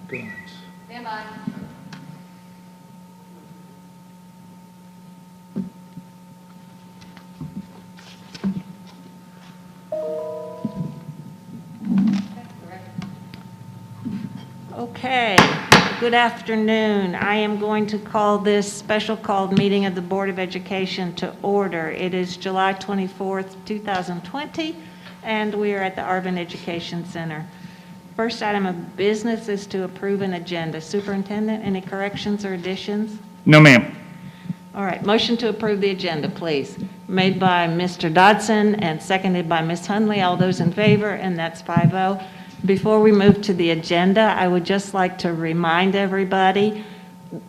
Good. Stand by. Okay, good afternoon. I am going to call this special called meeting of the Board of Education to order. It is July 24th, 2020, and we are at the Arvin Education Center. First item of business is to approve an agenda. Superintendent, any corrections or additions? No, ma'am. All right, motion to approve the agenda, please. Made by Mr. Dodson and seconded by Ms. Hundley. All those in favor, and that's 5-0. Before we move to the agenda, I would just like to remind everybody,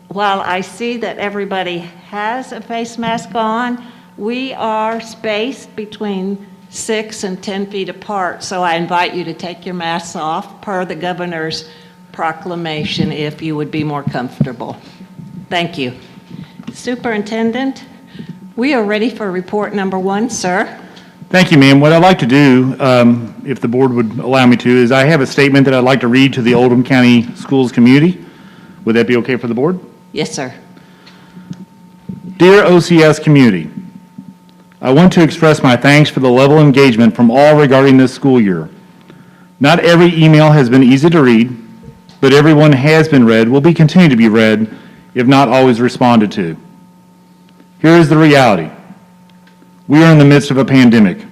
while I see that everybody has a face mask on, we are spaced between 6 and 10 feet apart, so I invite you to take your masks off per the governor's proclamation if you would be more comfortable. Thank you. Superintendent, we are ready for report number 1, sir. Thank you, ma'am. What I'd like to do, if the board would allow me to, is I have a statement that I'd like to read to the Oldham County Schools community. Would that be okay for the board? Yes, sir. Dear OCS community, I want to express my thanks for the level of engagement from all regarding this school year. Not every email has been easy to read, but everyone has been read, will be continued to be read, if not always responded to. Here is the reality. We are in the midst of a pandemic,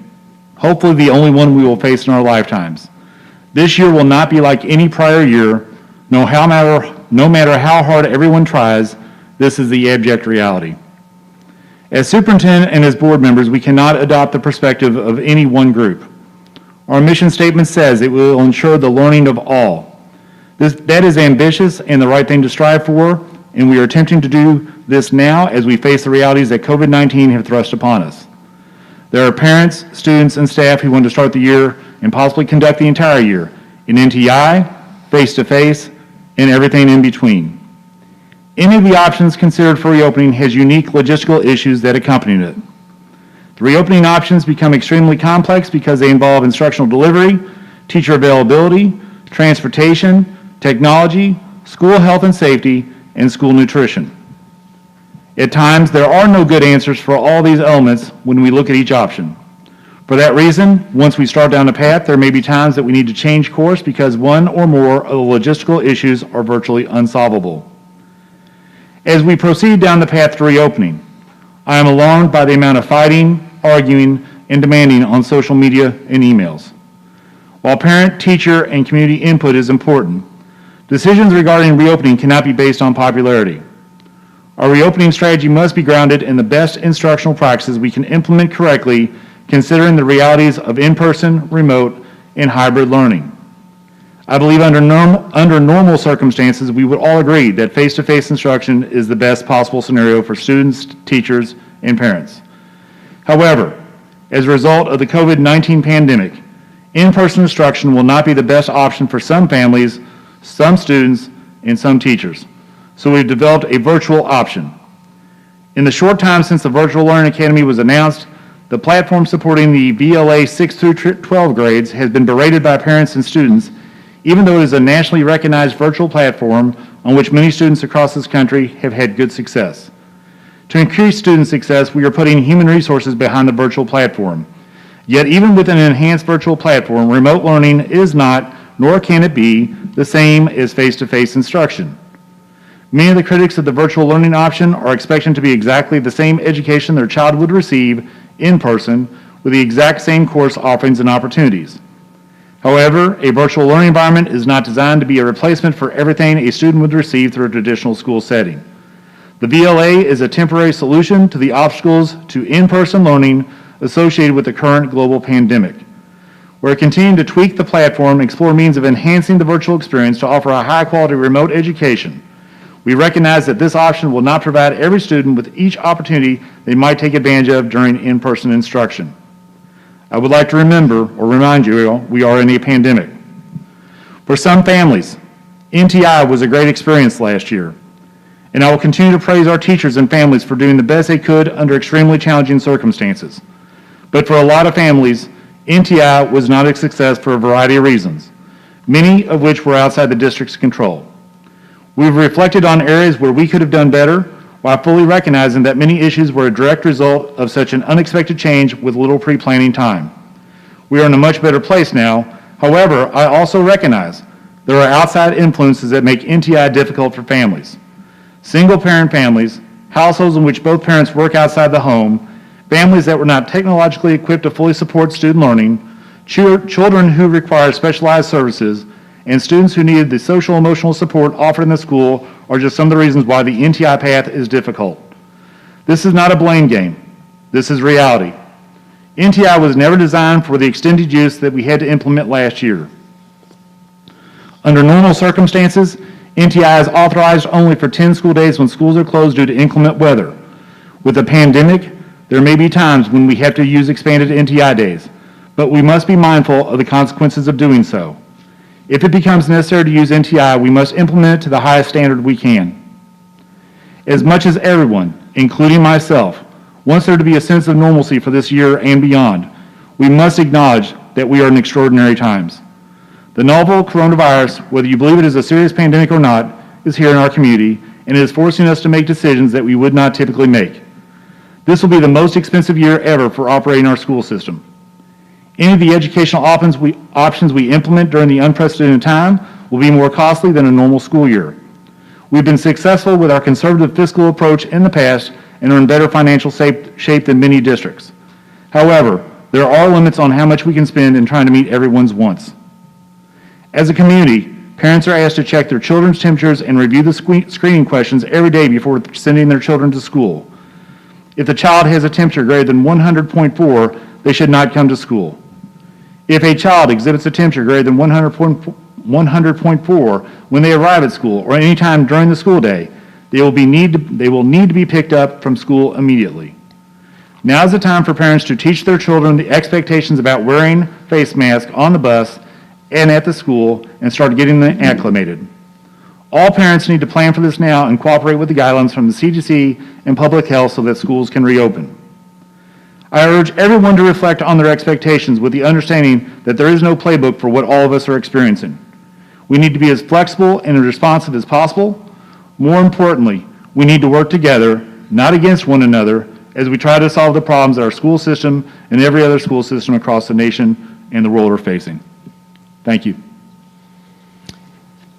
hopefully the only one we will face in our lifetimes. This year will not be like any prior year, no matter how hard everyone tries, this is the abject reality. As superintendent and as board members, we cannot adopt the perspective of any one group. Our mission statement says it will ensure the learning of all. That is ambitious and the right thing to strive for, and we are attempting to do this now as we face the realities that COVID-19 have thrust upon us. There are parents, students, and staff who want to start the year and possibly conduct the entire year in NTI, face-to-face, and everything in between. Any of the options considered for reopening has unique logistical issues that accompany it. The reopening options become extremely complex because they involve instructional delivery, teacher availability, transportation, technology, school health and safety, and school nutrition. At times, there are no good answers for all these elements when we look at each option. For that reason, once we start down the path, there may be times that we need to change course because one or more of the logistical issues are virtually unsolvable. As we proceed down the path to reopening, I am alarmed by the amount of fighting, arguing, and demanding on social media and emails. While parent, teacher, and community input is important, decisions regarding reopening cannot be based on popularity. Our reopening strategy must be grounded in the best instructional practices we can implement correctly, considering the realities of in-person, remote, and hybrid learning. I believe under normal circumstances, we would all agree that face-to-face instruction is the best possible scenario for students, teachers, and parents. However, as a result of the COVID-19 pandemic, in-person instruction will not be the best option for some families, some students, and some teachers. So we've developed a virtual option. In the short time since the Virtual Learning Academy was announced, the platform supporting the VLA 6 through 12 grades has been berated by parents and students, even though it is a nationally recognized virtual platform on which many students across this country have had good success. To increase student success, we are putting human resources behind the virtual platform. Yet even with an enhanced virtual platform, remote learning is not, nor can it be, the same as face-to-face instruction. Many of the critics of the virtual learning option are expecting to be exactly the same education their child would receive in person with the exact same course offerings and opportunities. However, a virtual learning environment is not designed to be a replacement for everything a student would receive through a traditional school setting. The VLA is a temporary solution to the obstacles to in-person learning associated with the current global pandemic. We're continuing to tweak the platform and explore means of enhancing the virtual experience to offer a high-quality remote education. We recognize that this option will not provide every student with each opportunity they might take advantage of during in-person instruction. I would like to remind you, we are in a pandemic. For some families, NTI was a great experience last year, and I will continue to praise our teachers and families for doing the best they could under extremely challenging circumstances. But for a lot of families, NTI was not a success for a variety of reasons, many of which were outside the district's control. We've reflected on areas where we could have done better, while fully recognizing that many issues were a direct result of such an unexpected change with little pre-planning time. We are in a much better place now. However, I also recognize there are outside influences that make NTI difficult for families. Single-parent families, households in which both parents work outside the home, families that were not technologically equipped to fully support student learning, children who require specialized services, and students who needed the social emotional support offered in the school are just some of the reasons why the NTI path is difficult. This is not a blame game. This is reality. NTI was never designed for the extended use that we had to implement last year. Under normal circumstances, NTI is authorized only for 10 school days when schools are closed due to inclement weather. With the pandemic, there may be times when we have to use expanded NTI days, but we must be mindful of the consequences of doing so. If it becomes necessary to use NTI, we must implement it to the highest standard we can. As much as everyone, including myself, wants there to be a sense of normalcy for this year and beyond, we must acknowledge that we are in extraordinary times. The novel coronavirus, whether you believe it is a serious pandemic or not, is here in our community, and it is forcing us to make decisions that we would not typically make. This will be the most expensive year ever for operating our school system. Any of the educational options we implement during the unprecedented time will be more costly than a normal school year. We've been successful with our conservative fiscal approach in the past and are in better financial shape than many districts. However, there are limits on how much we can spend in trying to meet everyone's wants. As a community, parents are asked to check their children's temperatures and review the screening questions every day before sending their children to school. If the child has a temperature greater than 100.4, they should not come to school. If a child exhibits a temperature greater than 100.4 when they arrive at school or any time during the school day, they will need to be picked up from school immediately. Now is the time for parents to teach their children the expectations about wearing face masks on the bus and at the school and start getting them acclimated. All parents need to plan for this now and cooperate with the guidelines from the CDC and public health so that schools can reopen. I urge everyone to reflect on their expectations with the understanding that there is no playbook for what all of us are experiencing. We need to be as flexible and as responsive as possible. More importantly, we need to work together, not against one another, as we try to solve the problems that our school system and every other school system across the nation and the world are facing. Thank you.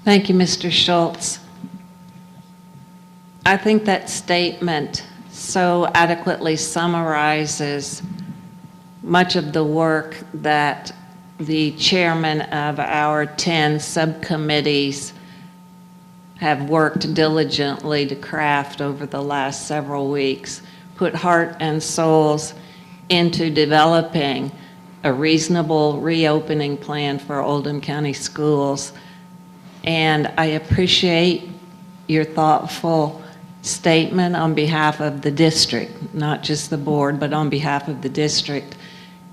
Thank you, Mr. Schultz. I think that statement so adequately summarizes much of the work that the chairman of our 10 subcommittees have worked diligently to craft over the last several weeks, put heart and souls into developing a reasonable reopening plan for Oldham County schools. And I appreciate your thoughtful statement on behalf of the district, not just the board, but on behalf of the district.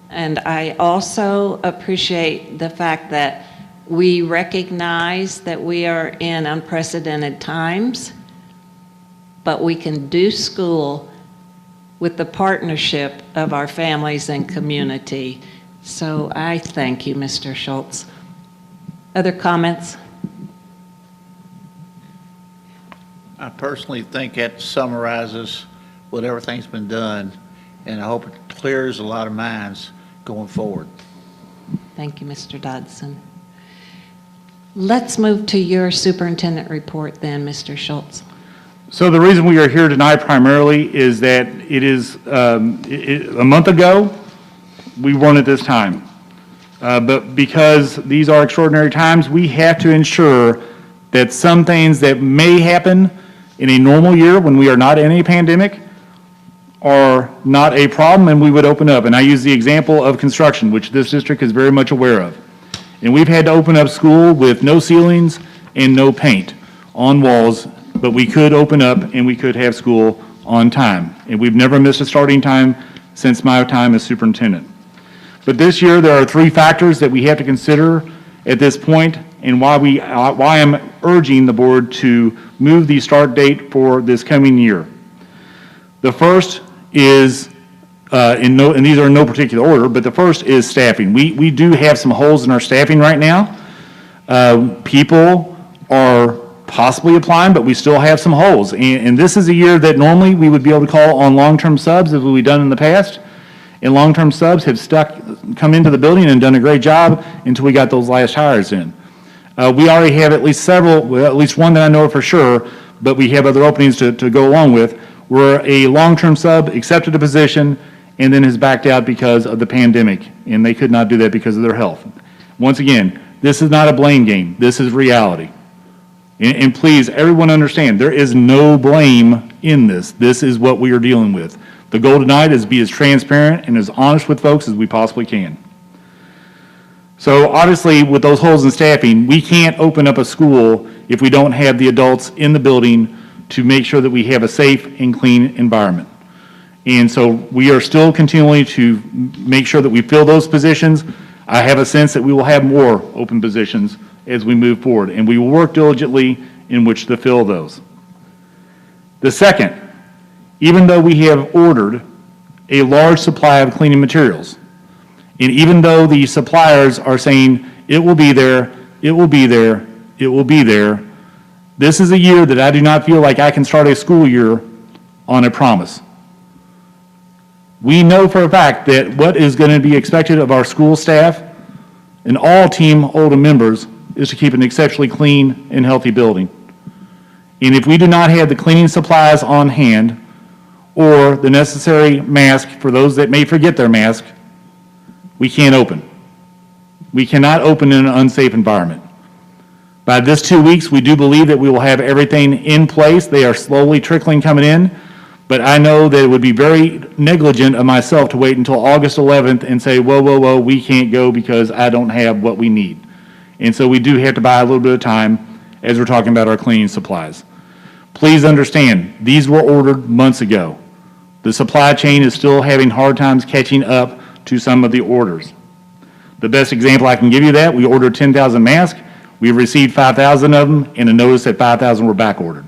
And I also appreciate the fact that we recognize that we are in unprecedented times, but we can do school with the partnership of our families and community. So I thank you, Mr. Schultz. Other comments? I personally think that summarizes what everything's been done, and I hope it clears a lot of minds going forward. Thank you, Mr. Dodson. Let's move to your superintendent report then, Mr. Schultz. So the reason we are here tonight primarily is that it is a month ago we weren't at this time. But because these are extraordinary times, we have to ensure that some things that may happen in a normal year when we are not in a pandemic are not a problem and we would open up. And I use the example of construction, which this district is very much aware of. And we've had to open up school with no ceilings and no paint on walls, but we could open up and we could have school on time. And we've never missed a starting time since my time as superintendent. But this year there are 3 factors that we have to consider at this point, and why I'm urging the board to move the start date for this coming year. The first is, and these are in no particular order, but the first is staffing. We do have some holes in our staffing right now. People are possibly applying, but we still have some holes. And this is a year that normally we would be able to call on long-term subs as we've done in the past. And long-term subs have come into the building and done a great job until we got those last hires in. We already have at least one that I know for sure, but we have other openings to go along with, where a long-term sub accepted a position and then has backed out because of the pandemic, and they could not do that because of their health. Once again, this is not a blame game. This is reality. And please, everyone understand, there is no blame in this. This is what we are dealing with. The goal tonight is to be as transparent and as honest with folks as we possibly can. So obviously, with those holes in staffing, we can't open up a school if we don't have the adults in the building to make sure that we have a safe and clean environment. And so we are still continuing to make sure that we fill those positions. I have a sense that we will have more open positions as we move forward, and we will work diligently in which to fill those. The second, even though we have ordered a large supply of cleaning materials, and even though the suppliers are saying it will be there, it will be there, it will be there, this is a year that I do not feel like I can start a school year on a promise. We know for a fact that what is going to be expected of our school staff and all Team Oldham members is to keep an exceptionally clean and healthy building. And if we do not have the cleaning supplies on hand or the necessary mask for those that may forget their mask, we can't open. We cannot open in an unsafe environment. By this 2 weeks, we do believe that we will have everything in place. They are slowly trickling coming in, but I know that it would be very negligent of myself to wait until August 11th and say, whoa, whoa, whoa, we can't go because I don't have what we need. And so we do have to buy a little bit of time as we're talking about our cleaning supplies. Please understand, these were ordered months ago. The supply chain is still having hard times catching up to some of the orders. The best example I can give you that, we ordered 10,000 masks. We've received 5,000 of them and a notice that 5,000 were back ordered.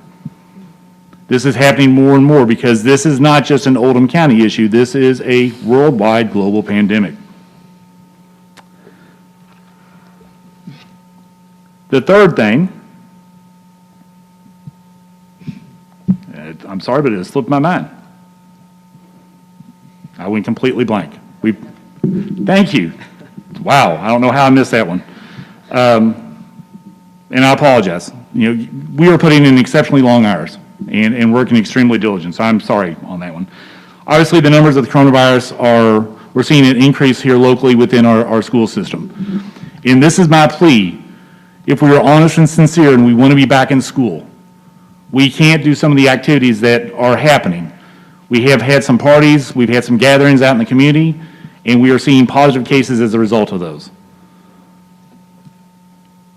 This is happening more and more because this is not just an Oldham County issue. This is a worldwide global pandemic. The third thing, I'm sorry, but it slipped my mind. I went completely blank. Thank you. Wow, I don't know how I missed that one. And I apologize. You know, we are putting in exceptionally long hours and working extremely diligent, so I'm sorry on that one. Obviously, the numbers of the coronavirus we're seeing an increase here locally within our school system. And this is my plea. If we are honest and sincere and we want to be back in school, we can't do some of the activities that are happening. We have had some parties, we've had some gatherings out in the community, and we are seeing positive cases as a result of those.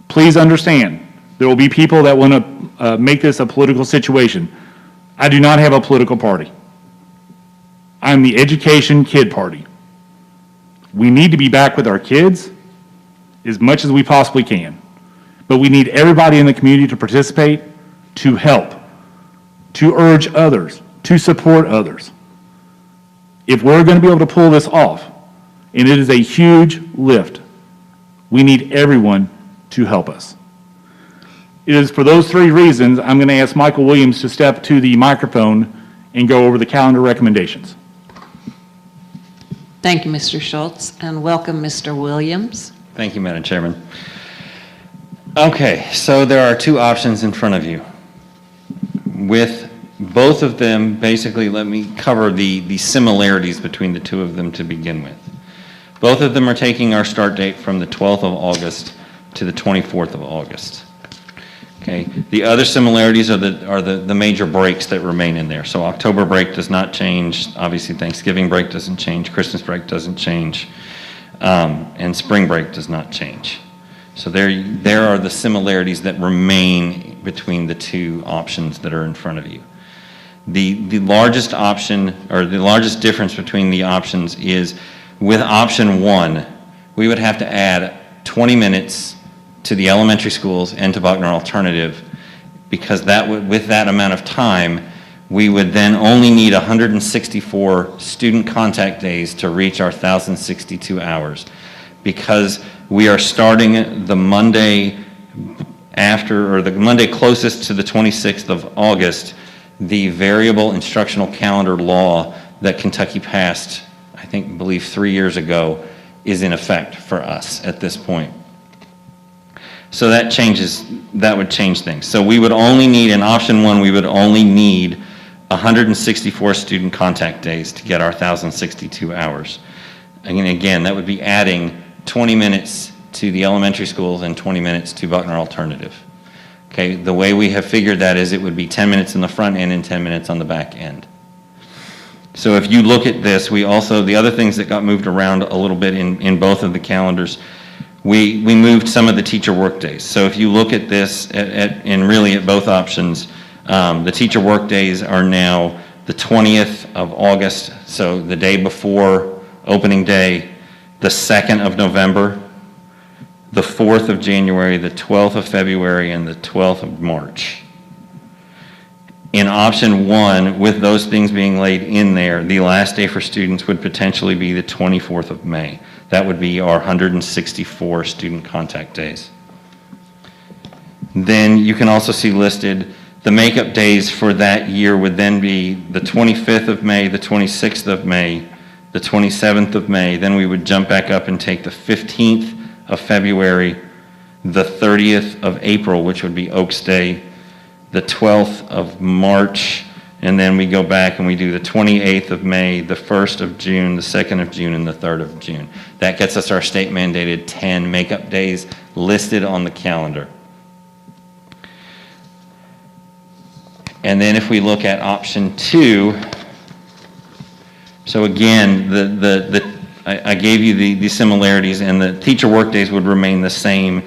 Please understand, there will be people that want to make this a political situation. I do not have a political party. I'm the Education Kid Party. We need to be back with our kids as much as we possibly can. But we need everybody in the community to participate, to help, to urge others, to support others. If we're going to be able to pull this off, and it is a huge lift, we need everyone to help us. It is for those three reasons I'm going to ask Michael Williams to step to the microphone and go over the calendar recommendations. Thank you, Mr. Schultz, and welcome, Mr. Williams. Thank you, Madam Chairman. Okay, so there are two options in front of you. With both of them, basically, let me cover the similarities between the two of them to begin with. Both of them are taking our start date from the 12th of August to the 24th of August. Okay, the other similarities are the major breaks that remain in there. So October break does not change. Obviously, Thanksgiving break doesn't change. Christmas break doesn't change. And spring break does not change. So there are the similarities that remain between the two options that are in front of you. The largest option, or the largest difference between the options is with option one, we would have to add 20 minutes to the elementary schools and to Buckner Alternative, because with that amount of time, we would then only need 164 student contact days to reach our 1,062 hours, because we are starting the Monday after, or the Monday closest to the 26th of August, the variable instructional calendar law that Kentucky passed, I believe 3 years ago, is in effect for us at this point. So that would change things. So we would only need, in option one, we would only need 164 student contact days to get our 1,062 hours. And again, that would be adding 20 minutes to the elementary schools and 20 minutes to Buckner Alternative. Okay, the way we have figured that is it would be 10 minutes in the front end and 10 minutes on the back end. So if you look at this, we also, the other things that got moved around a little bit in both of the calendars, we moved some of the teacher work days. So if you look at this, and really at both options, the teacher work days are now the 20th of August, so the day before opening day, the 2nd of November, the 4th of January, the 12th of February, and the 12th of March. In option one, with those things being laid in there, the last day for students would potentially be the 24th of May. That would be our 164 student contact days. Then you can also see listed the makeup days for that year would then be the 25th of May, the 26th of May, the 27th of May. Then we would jump back up and take the 15th of February, the 30th of April, which would be Oaks Day, the 12th of March, and then we go back and we do the 28th of May, the 1st of June, the 2nd of June, and the 3rd of June. That gets us our state mandated 10 makeup days listed on the calendar. And then if we look at option two, so again, I gave you the similarities, and the teacher work days would remain the same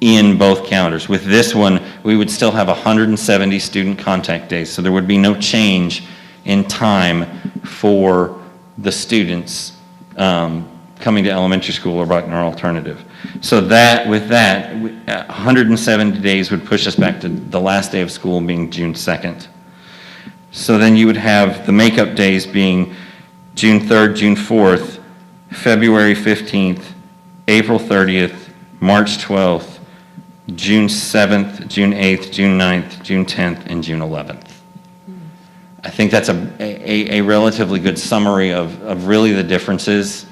in both calendars. With this one, we would still have 170 student contact days, so there would be no change in time for the students coming to elementary school or Buckner Alternative. So with that, 170 days would push us back to the last day of school being June 2nd. So then you would have the makeup days being June 3rd, June 4th, February 15th, April 30th, March 12th, June 7th, June 8th, June 9th, June 10th, and June 11th. I think that's a relatively good summary of really the differences.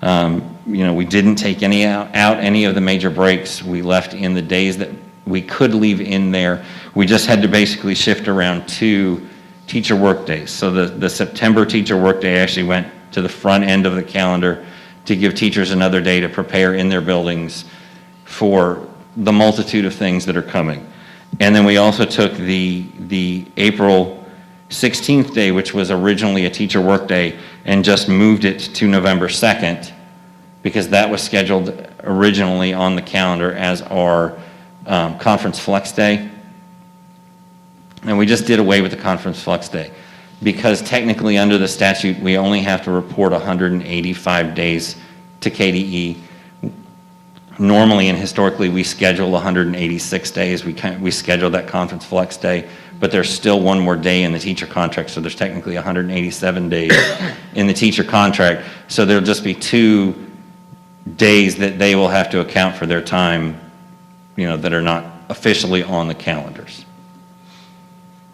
We didn't take out any of the major breaks. We left in the days that we could leave in there. We just had to basically shift around 2 teacher work days. So the September teacher work day actually went to the front end of the calendar to give teachers another day to prepare in their buildings for the multitude of things that are coming. And then we also took the April 16th day, which was originally a teacher work day, and just moved it to November 2nd because that was scheduled originally on the calendar as our conference flex day. And we just did away with the conference flex day because technically under the statute, we only have to report 185 days to KDE. Normally and historically, we schedule 186 days. We schedule that conference flex day, but there's still one more day in the teacher contract, so there's technically 187 days in the teacher contract. So there'll just be 2 days that they will have to account for their time, that are not officially on the calendars.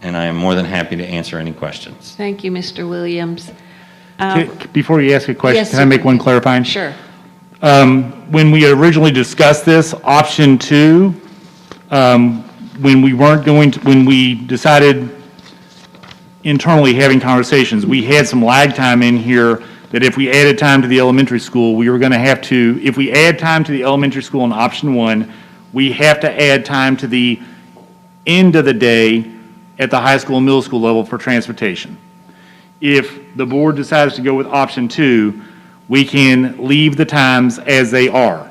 And I am more than happy to answer any questions. Thank you, Mr. Williams. Before you ask a question, Yes, can I make one clarifying? Sure. When we originally discussed this, option 2, when we decided internally having conversations, we had some lag time in here that if we added time to the elementary school, we were going to have to, if we add time to the elementary school in option 1, we have to add time to the end of the day at the high school and middle school level for transportation. If the board decides to go with option 2, we can leave the times as they are.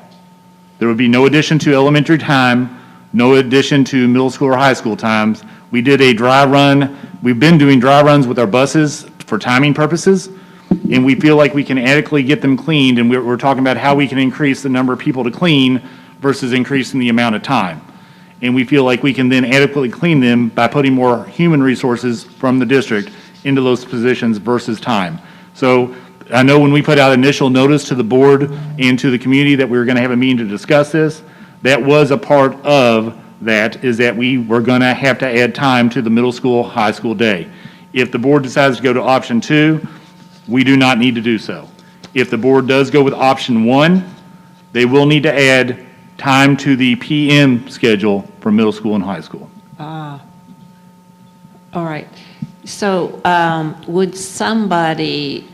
There would be no addition to elementary time, no addition to middle school or high school times. We did a dry run. We've been doing dry runs with our buses for timing purposes, and we feel like we can adequately get them cleaned, and we're talking about how we can increase the number of people to clean versus increasing the amount of time. And we feel like we can then adequately clean them by putting more human resources from the district into those positions versus time. So I know when we put out initial notice to the board and to the community that we were going to have a meeting to discuss this, that was a part of that is that we were going to have to add time to the middle school, high school day. If the board decides to go to option 2, we do not need to do so. If the board does go with option 1, they will need to add time to the PM schedule for middle school and high school. All right. So would somebody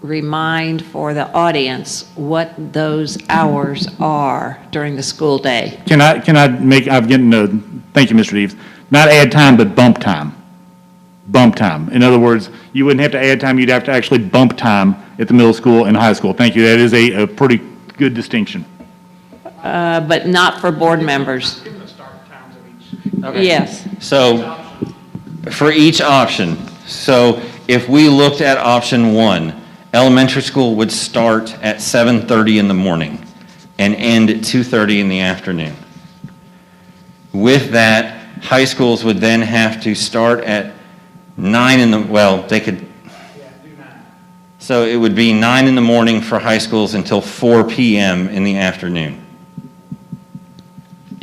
remind for the audience what those hours are during the school day? Can I make, I'm getting thank you, Mr. Deves, not add time, but bump time. Bump time. In other words, you wouldn't have to add time, you'd have to actually bump time at the middle school and high school. Thank you, that is a pretty good distinction. But not for board members? Yes. So, for each option, so if we looked at option 1, elementary school would start at 7:30 in the morning and end at 2:30 in the afternoon. With that, high schools would then have to start at 9 in the, well, they could, so it would be 9 in the morning for high schools until 4 p.m. in the afternoon.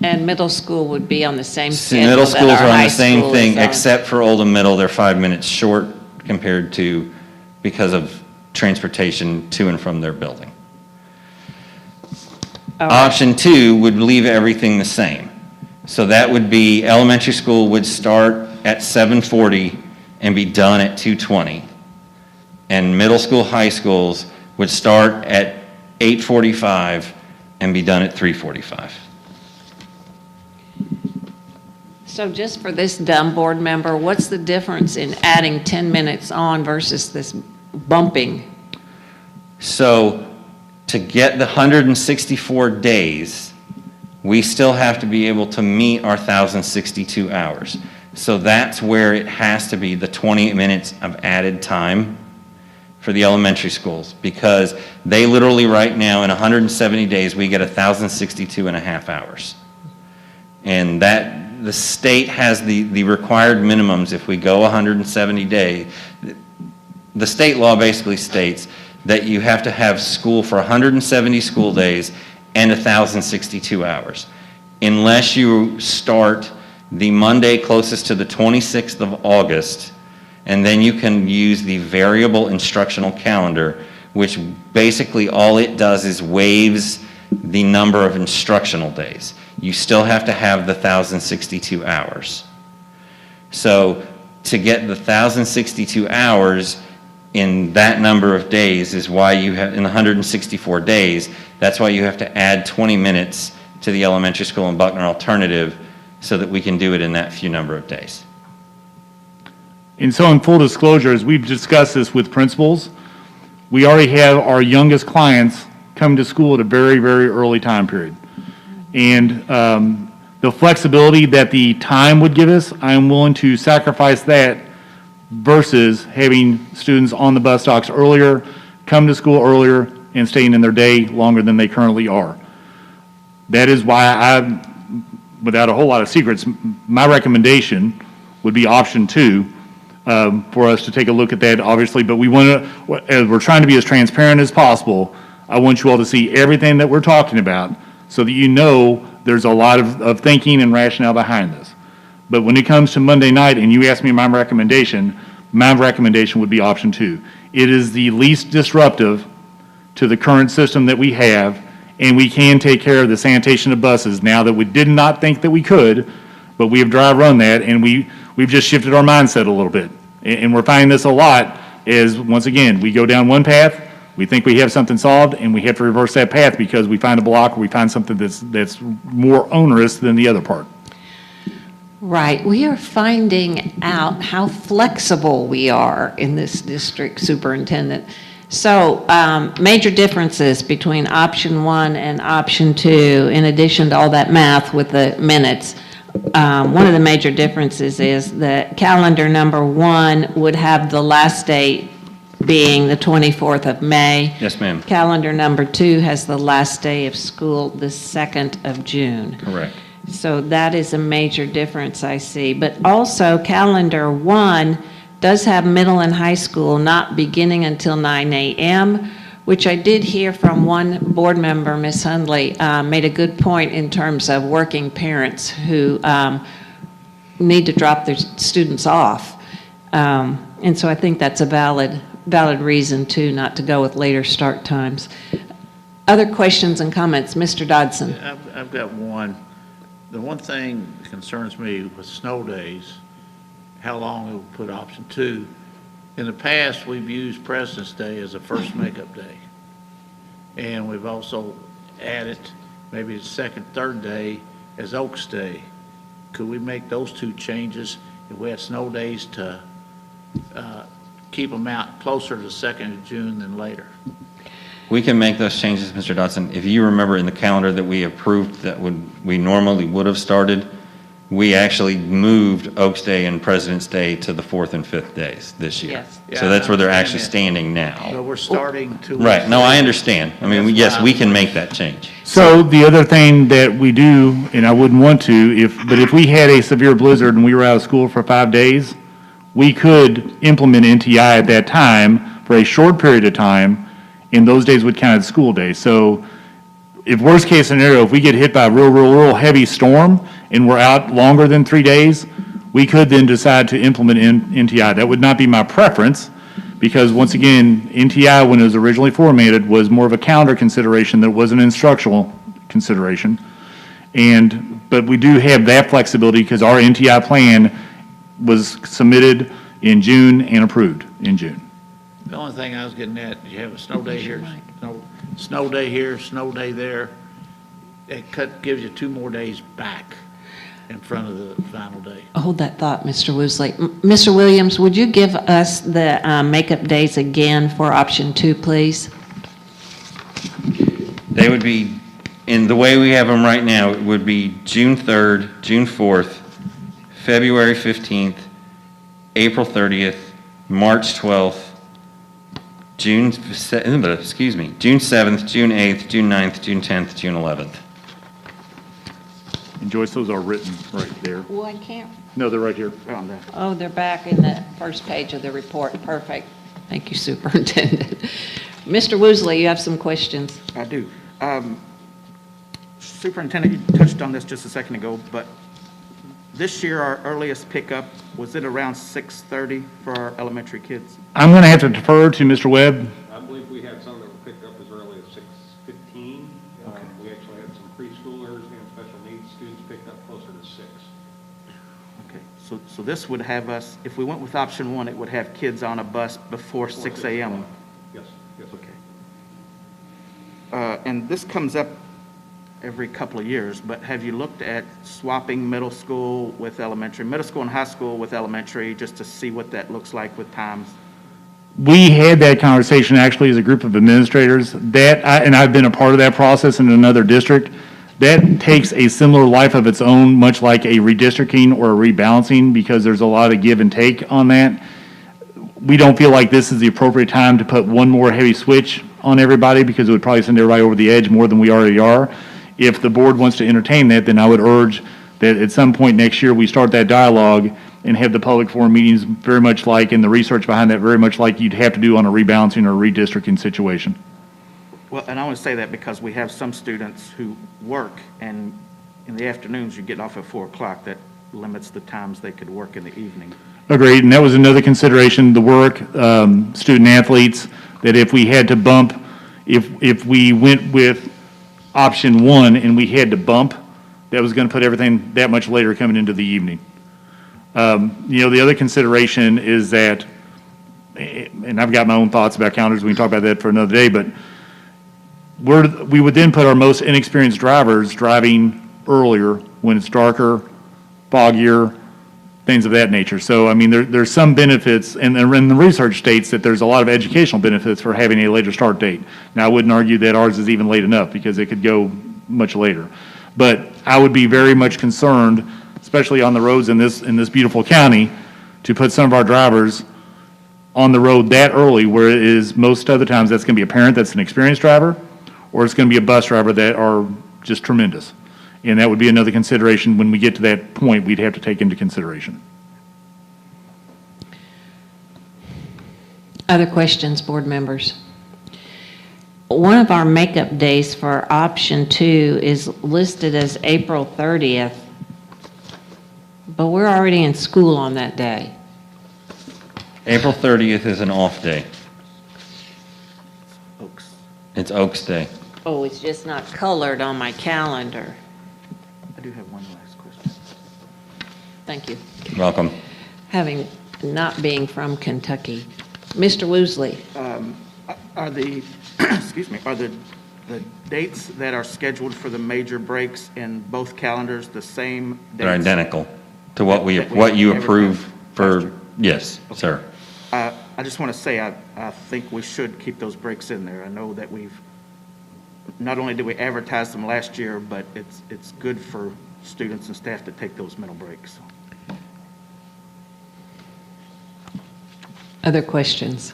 And middle school would be on the same schedule Middle that schools our are on high the same school thing, is on. except for Oldham Middle, they're 5 minutes short compared to, because of transportation to and from their building. All right. Option 2 would leave everything the same. So that would be, elementary school would start at 7:40 and be done at 2:20. And middle school, high schools would start at 8:45 and be done at 3:45. So just for this dumb board member, what's the difference in adding 10 minutes on versus this bumping? So to get the 164 days, we still have to be able to meet our 1,062 hours. So that's where it has to be the 20 minutes of added time for the elementary schools, because they literally right now in 170 days, we get 1,062 and a half hours. And that, the state has the required minimums. If we go 170 days, the state law basically states that you have to have school for 170 school days and 1,062 hours. Unless you start the Monday closest to the 26th of August, and then you can use the variable instructional calendar, which basically all it does is waives the number of instructional days. You still have to have the 1,062 hours. So to get the 1,062 hours in that number of days is why you have, in 164 days, that's why you have to add 20 minutes to the elementary school and Buckner alternative so that we can do it in that few number of days. And so in full disclosure, as we've discussed this with principals, we already have our youngest clients come to school at a very, very early time period. And the flexibility that the time would give us, I am willing to sacrifice that versus having students on the bus stocks earlier, come to school earlier, and staying in their day longer than they currently are. That is why without a whole lot of secrets, my recommendation would be option 2 for us to take a look at that, obviously. But we want to, as we're trying to be as transparent as possible, I want you all to see everything that we're talking about so that you know there's a lot of thinking and rationale behind this. But when it comes to Monday night and you ask me my recommendation would be option 2. It is the least disruptive to the current system that we have, and we can take care of the sanitation of buses now that we did not think that we could, but we have dry run that, and we've just shifted our mindset a little bit. And we're finding this a lot is, once again, we go down one path, we think we have something solved, and we have to reverse that path because we find a block or we find something that's more onerous than the other part. Right. We are finding out how flexible we are in this district, Superintendent. So major differences between option 1 and option 2, in addition to all that math with the minutes. One of the major differences is that calendar number 1 would have the last date being the 24th of May. Yes, ma'am. Calendar number 2 has the last day of school the 2nd of June. Correct. So that is a major difference I see. But also calendar 1 does have middle and high school not beginning until 9 a.m., which I did hear from one board member, Ms. Hundley, made a good point in terms of working parents who need to drop their students off. And so I think that's a valid reason, too, not to go with later start times. Other questions and comments? Mr. Dodson? I've got one. The one thing that concerns me with snow days, how long it will put option 2. In the past, we've used President's Day as a first makeup day. And we've also added maybe the second, third day as Oaks Day. Could we make those 2 changes if we had snow days to keep them out closer to the 2nd of June than later? We can make those changes, Mr. Dodson. If you remember in the calendar that we approved that we normally would have started, we actually moved Oaks Day and President's Day to the 4th and 5th days this year. Yes. So that's where they're actually Yeah. standing So now. we're starting to. Right, no, I understand. I mean, That's yes, fine. we can make that change. So the other thing that we do, and I wouldn't want to, but if we had a severe blizzard and we were out of school for 5 days, we could implement NTI at that time for a short period of time, and those days would count as school days. So if worst case scenario, if we get hit by a real heavy storm and we're out longer than 3 days, we could then decide to implement NTI. That would not be my preference, because once again, NTI, when it was originally formatted, was more of a calendar consideration that was an instructional consideration. But we do have that flexibility because our NTI plan was submitted in June and approved in June. The only thing I was getting at, you have a snow day here, snow day here, snow day there. It gives you 2 more days back in front of the final day. Hold that thought, Mr. Woosley. Mr. Williams, would you give us the makeup days again for option 2, please? They would be, in the way we have them right now, it would be June 3rd, June 4th, February 15th, April 30th, March 12th, June 7th, June 8th, June 9th, June 10th, June 11th. And Joyce, those are written right there. Well, I can't. No, they're right here. Oh, they're back in the first page of the report. Perfect. Thank you, Superintendent. Mr. Woosley, you have some questions. I do. Superintendent, you touched on this just a second ago, but this year, our earliest pickup, was it around 6:30 for our elementary kids? I'm going to have to defer to Mr. Webb. I believe we had some that were picked up as early as 6:15. We actually had some preschoolers and special needs students picked up closer to 6. Okay, so this would have us, if we went with option 1, it would have kids on a bus before 6 a.m. Yes, yes. Okay. And this comes up every couple of years, but have you looked at swapping middle school with elementary, middle school and high school with elementary, just to see what that looks like with times? We had that conversation actually as a group of administrators. And I've been a part of that process in another district. That takes a similar life of its own, much like a redistricting or a rebalancing, because there's a lot of give and take on that. We don't feel like this is the appropriate time to put one more heavy switch on everybody, because it would probably send everybody over the edge more than we already are. If the board wants to entertain that, then I would urge that at some point next year, we start that dialogue and have the public forum meetings very much like, and the research behind that very much like you'd have to do on a rebalancing or redistricting situation. Well, and I want to say that because we have some students who work, and in the afternoons, you're getting off at 4 o'clock. That limits the times they could work in the evening. Agreed, and that was another consideration, the work, student athletes, that if we had to bump, if we went with option 1 and we had to bump, that was going to put everything that much later coming into the evening. The other consideration is that, and I've got my own thoughts about calendars, we can talk about that for another day, but we would then put our most inexperienced drivers driving earlier when it's darker, foggier, things of that nature. So, I mean, there's some benefits, and the research states that there's a lot of educational benefits for having a later start date. Now, I wouldn't argue that ours is even late enough, because it could go much later. But I would be very much concerned, especially on the roads in this beautiful county, to put some of our drivers on the road that early, where it is most other times that's going to be a parent that's an experienced driver, or it's going to be a bus driver that are just tremendous. And that would be another consideration when we get to that point we'd have to take into consideration. Other questions, board members? one of our makeup days for option 2 is listed as April 30th, but we're already in school on that day. April 30th is an off day. Oaks. It's Oaks Day. Oh, it's just not colored on my calendar. I do have one last question. Thank you. Welcome. Having, not being from Kentucky. Mr. Woosley, Are the, excuse me, are the dates that are scheduled for the major breaks in both calendars the same dates? They're identical to what That we what you advertised approve last for, year. yes, sir. I just want to say, I think we should keep those breaks in there. I know that not only did we advertise them last year, but it's good for students and staff to take those mental breaks. other questions?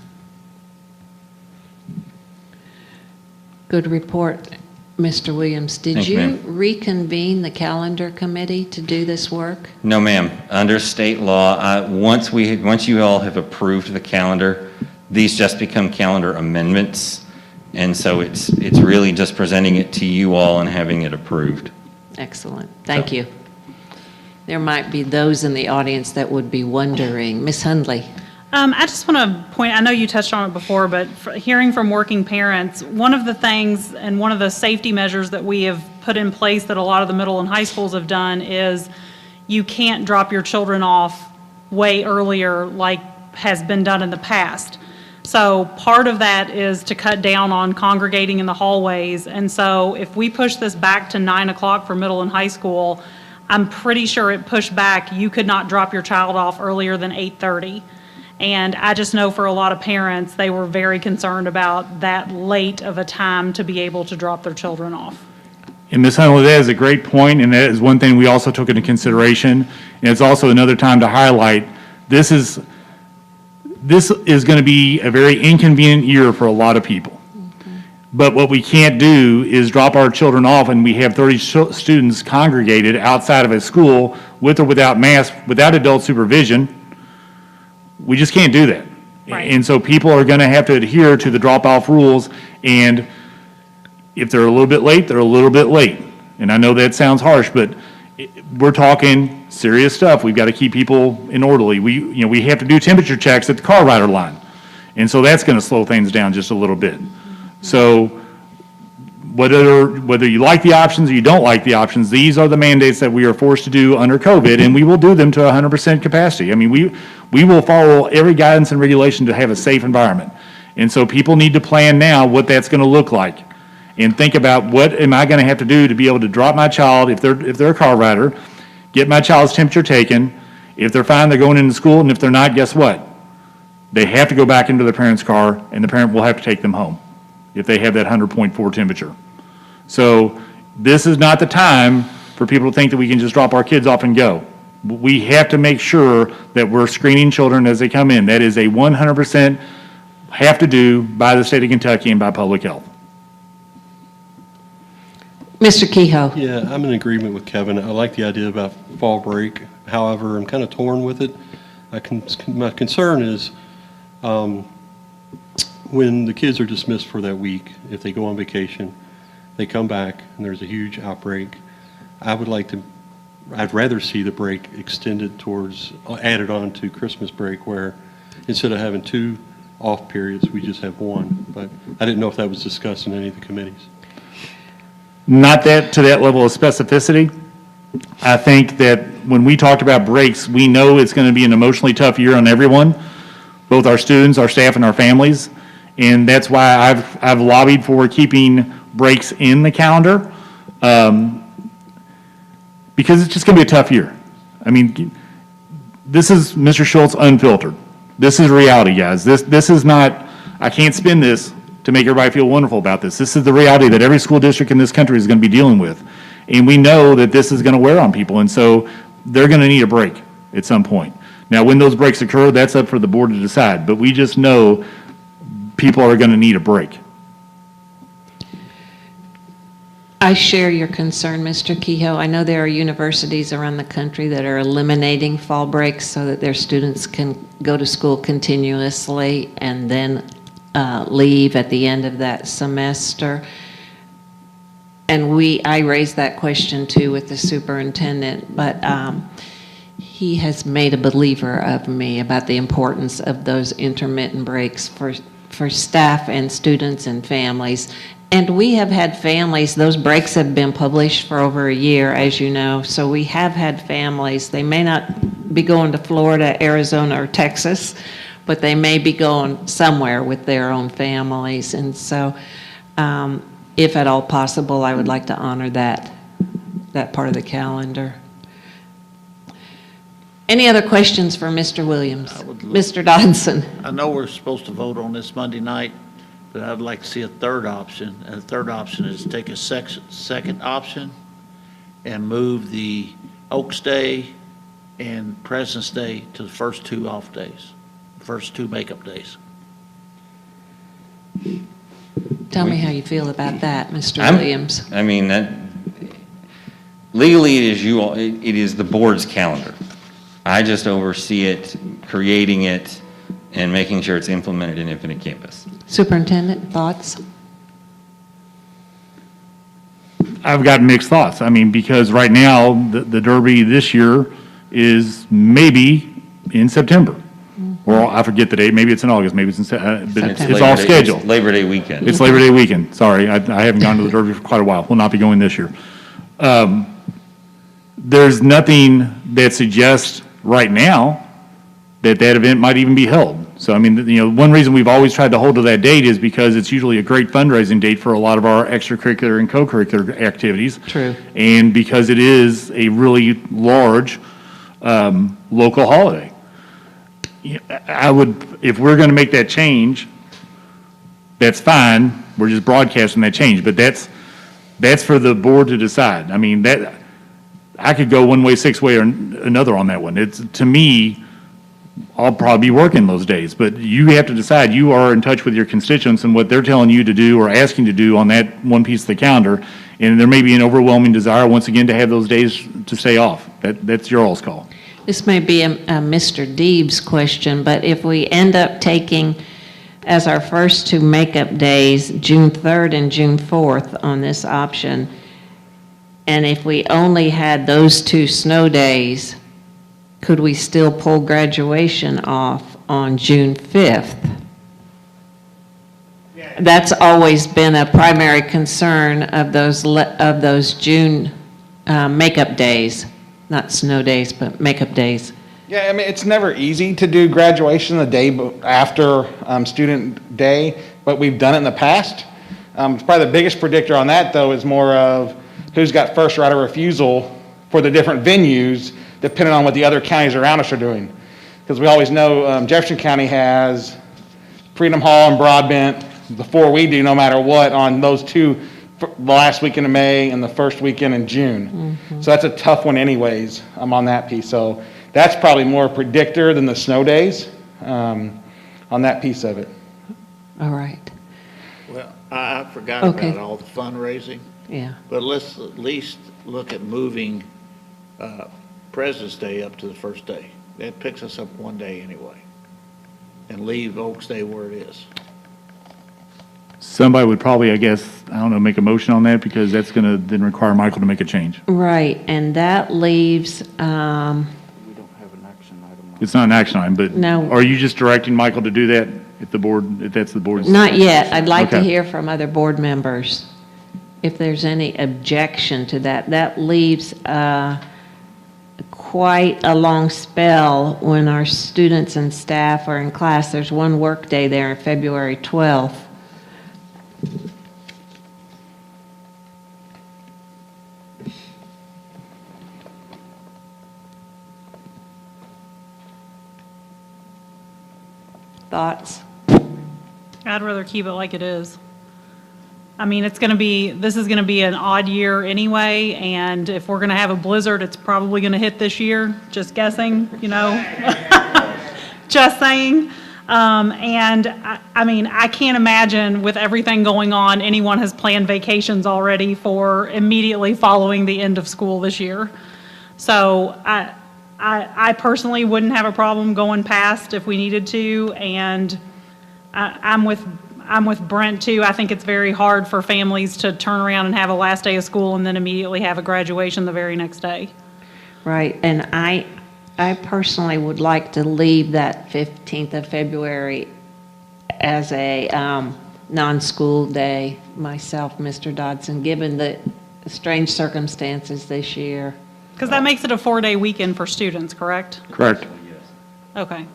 Good report, Mr. Williams. Did Thank you, you ma'am. reconvene the calendar committee to do this work? No, ma'am. Under state law, once you all have approved the calendar, these just become calendar amendments. And so it's really just presenting it to you all and having it approved. Excellent. Thank you. There might be those in the audience that would be wondering. Ms. Hundley? I just want to point, I know you touched on it before, but hearing from working parents, one of the things and one of the safety measures that we have put in place that a lot of the middle and high schools have done is you can't drop your children off way earlier like has been done in the past. So part of that is to cut down on congregating in the hallways. And so if we push this back to 9 o'clock for middle and high school, I'm pretty sure it pushed back, you could not drop your child off earlier than 8:30. And I just know for a lot of parents, they were very concerned about that late of a time to be able to drop their children off. And Ms. Huntley, that is a great point, and that is one thing we also took into consideration. And it's also another time to highlight, this is going to be a very inconvenient year for a lot of people. But what we can't do is drop our children off and we have 30 students congregated outside of a school with or without masks, without adult supervision. We just can't do that. Right. And so people are going to have to adhere to the drop-off rules, and if they're a little bit late, they're a little bit late. And I know that sounds harsh, but we're talking serious stuff. We've got to keep people in orderly. We have to do temperature checks at the car rider line. And so that's going to slow things down just a little bit. So whether you like the options or you don't like the options, these are the mandates that we are forced to do under COVID, and we will do them to 100% capacity. I mean, we will follow every guidance and regulation to have a safe environment. And so people need to plan now what that's going to look like and think about what am I going to have to do to be able to drop my child if they're a car rider, get my child's temperature taken. If they're fine, they're going into school, and if they're not, guess what? They have to go back into their parent's car, and the parent will have to take them home if they have that 100.4 temperature. So this is not the time for people to think that we can just drop our kids off and go. We have to make sure that we're screening children as they come in. That is a 100% have to do by the state of Kentucky and by public health. Mr. Kehoe? Yeah, I'm in agreement with Kevin. I like the idea about fall break. However, I'm kind of torn with it. My concern is when the kids are dismissed for that week, if they go on vacation, they come back and there's a huge outbreak, I'd rather see the break extended added on to Christmas break, where instead of having 2 off periods, we just have 1. But I didn't know if that was discussed in any of the committees. Not that to that level of specificity. I think that when we talked about breaks, we know it's going to be an emotionally tough year on everyone, both our students, our staff, and our families. And that's why I've lobbied for keeping breaks in the calendar, because it's just going to be a tough year. I mean, this is Mr. Schultz unfiltered. This is reality, guys. This is not, I can't spin this to make everybody feel wonderful about this. This is the reality that every school district in this country is going to be dealing with. And we know that this is going to wear on people, and so they're going to need a break at some point. Now, when those breaks occur, that's up for the board to decide, but we just know people are going to need a break. I share your concern, Mr. Kehoe. I know there are universities around the country that are eliminating fall breaks so that their students can go to school continuously and then leave at the end of that semester. And I raised that question too with the superintendent, but he has made a believer of me about the importance of those intermittent breaks for staff and students and families. And we have had families, those breaks have been published for over a year, as you know, so we have had families, they may not be going to Florida, Arizona, or Texas, but they may be going somewhere with their own families. And so, if at all possible, I would like to honor that part of the calendar. Any other questions for Mr. Williams? Mr. Dodson? I know we're supposed to vote on this Monday night, but I'd like to see a third option. And the third option is take a second option and move the Oaks Day and President's Day to the first 2 off days, first 2 makeup days. Tell me how you feel about that, Mr. Williams. I mean, that, legally, it is you all, it is the board's calendar. I just oversee it, creating it, and making sure it's implemented in Infinite Campus. Superintendent, thoughts? I've got mixed thoughts. I mean, because right now, the Derby this year is maybe in September. Or I forget the date, maybe it's in August, maybe it's in, but it's Labor off Day- schedule. it's Labor Day weekend. It's Labor Day weekend, sorry, I haven't gone to the Derby for quite a while, will not be going this year. There's nothing that suggests right now that event might even be held. So, I mean, you know, one reason we've always tried to hold to that date is because it's usually a great fundraising date for a lot of our extracurricular and co-curricular activities. True. And because it is a really large local holiday. I would, if we're going to make that change, that's fine, we're just broadcasting that change, but that's for the board to decide. I mean, I could go one way, 6 way, or another on that one. It's, to me, I'll probably be working those days, but you have to decide. You are in touch with your constituents and what they're telling you to do or asking to do on that one piece of the calendar, and there may be an overwhelming desire, once again, to have those days to stay off. That's your all's call. This may be a Mr. Deeb's question, but if we end up taking as our first 2 makeup days, June 3rd and June 4th on this option, and if we only had those 2 snow days, could we still pull graduation off on June 5th? That's always been a primary concern of those June makeup days. Not snow days, but makeup days. Yeah, I mean, it's never easy to do graduation the day after student day, but we've done it in the past. Probably the biggest predictor on that, though, is more of who's got first right of refusal for the different venues, depending on what the other counties around us are doing. Because we always know Jefferson County has Freedom Hall and Broadbent before we do, no matter what, on those 2, the last weekend of May and the first weekend in June. So that's a tough one anyways, on that piece. So that's probably more a predictor than the snow days on that piece of it. All right, Well, I forgot Okay. about all the fundraising, yeah. but let's at least look at moving President's Day up to the first day. That picks us up 1 day anyway, and leave Oaks Day where it is. Somebody would probably, I guess, I don't know, make a motion on that, because that's going to then require Michael to make a change. Right, and that leaves, We don't have an action item on It's not an action item, but No. are you just directing Michael to do that if that's the board's? not yet. I'd like to Okay. hear from other board members if there's any objection to that. That leaves quite a long spell when our students and staff are in class. There's 1 work day there, February 12th. Thoughts? I'd rather keep it like it is. I mean, this is going to be an odd year anyway, and if we're going to have a blizzard, it's probably going to hit this year, just guessing, you know? Just saying. And I mean, I can't imagine with everything going on, anyone has planned vacations already for immediately following the end of school this year. So I personally wouldn't have a problem going past if we needed to, and I'm with Brent too. I think it's very hard for families to turn around and have a last day of school and then immediately have a graduation the very next day. Right, and I personally would like to leave that 15th of February as a non-school day myself, Mr. Dodson, given the strange circumstances this year. Because that makes it a 4-day weekend for students, correct? Correct. Okay.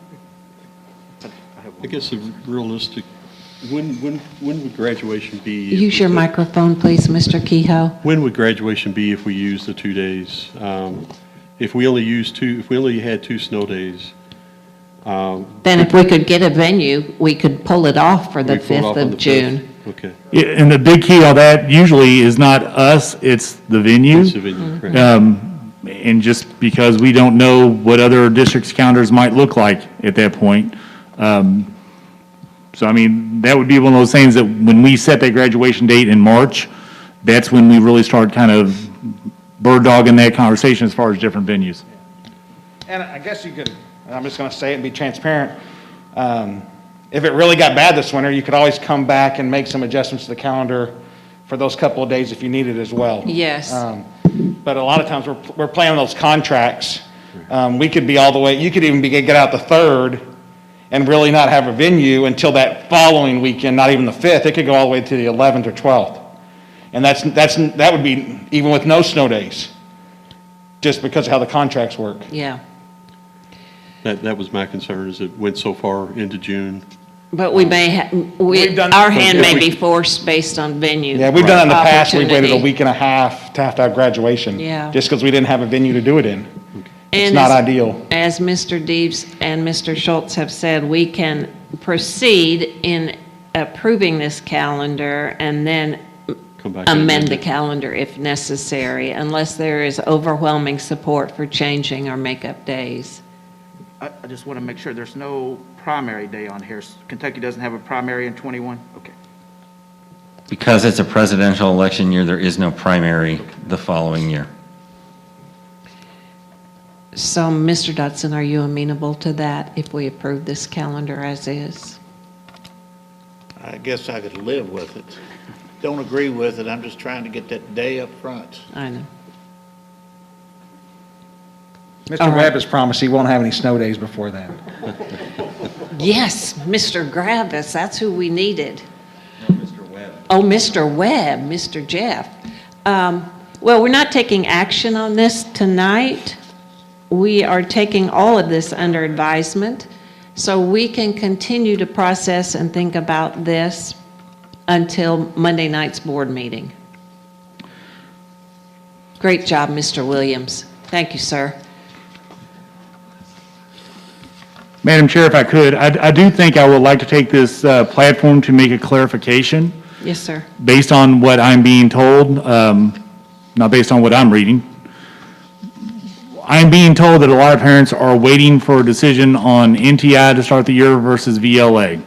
I guess the realistic, when would graduation be? if Use we your took- microphone, please, Mr. Kehoe. When would graduation be if we used the 2 days? If we only had 2 snow days, Then if we could get a venue, we could pull it off for the we pull it off 5th on of the 5th? June. Okay. Yeah, and the big key on that usually is not us, it's the venue. It's the venue, correct. And just because we don't know what other districts' calendars might look like at that point. So I mean, that would be one of those things that when we set that graduation date in March, that's when we really start kind of bird dogging that conversation as far as different venues. And I guess you could, I'm just going to say it and be transparent. If it really got bad this winter, you could always come back and make some adjustments to the calendar for those couple of days if you needed as well. Yes. But a lot of times we're playing on those contracts. We could be all the way, you could even get out the 3rd and really not have a venue until that following weekend, not even the 5th. It could go all the way to the 11th or 12th. And that would be even with no snow days, just because of how the contracts work. Yeah, That was my concern, is it went so far into June. but we may, We've done- our hand may Yeah, be forced based on venue. Yeah, we've done it in the past. We've waited a opportunity. week and a half to have graduation. Yeah. Just because we didn't have a venue to do it in. It's And not as- ideal. As Mr. Deeves and Mr. Schultz have said, we can proceed in approving this calendar and then Come back and amend the it. calendar if necessary, unless there is overwhelming support for changing our makeup days. I just want to make sure there's no primary day on here. Kentucky doesn't have a primary in 21? Okay. Because it's a presidential election year, there is no primary the following year. So, Mr. Dodson, are you amenable to that if we approve this calendar as is? I guess I could live with it. Don't agree with it, I'm just trying to get that day up front. I know. All Mr. right. Webb has promised he won't have any snow days before then. Yes, Mr. Gravis, that's who we needed. Oh, Mr. Webb, Mr. Jeff. Well, we're not taking action on this tonight. We are taking all of this under advisement, so we can continue to process and think about this until Monday night's board meeting. Great job, Mr. Williams. Thank you, sir. Madam Chair, if I could, I do think I would like to take this platform to make a clarification Yes, sir. based on what I'm being told, not based on what I'm reading. I'm being told that a lot of parents are waiting for a decision on NTI to start the year versus VLA.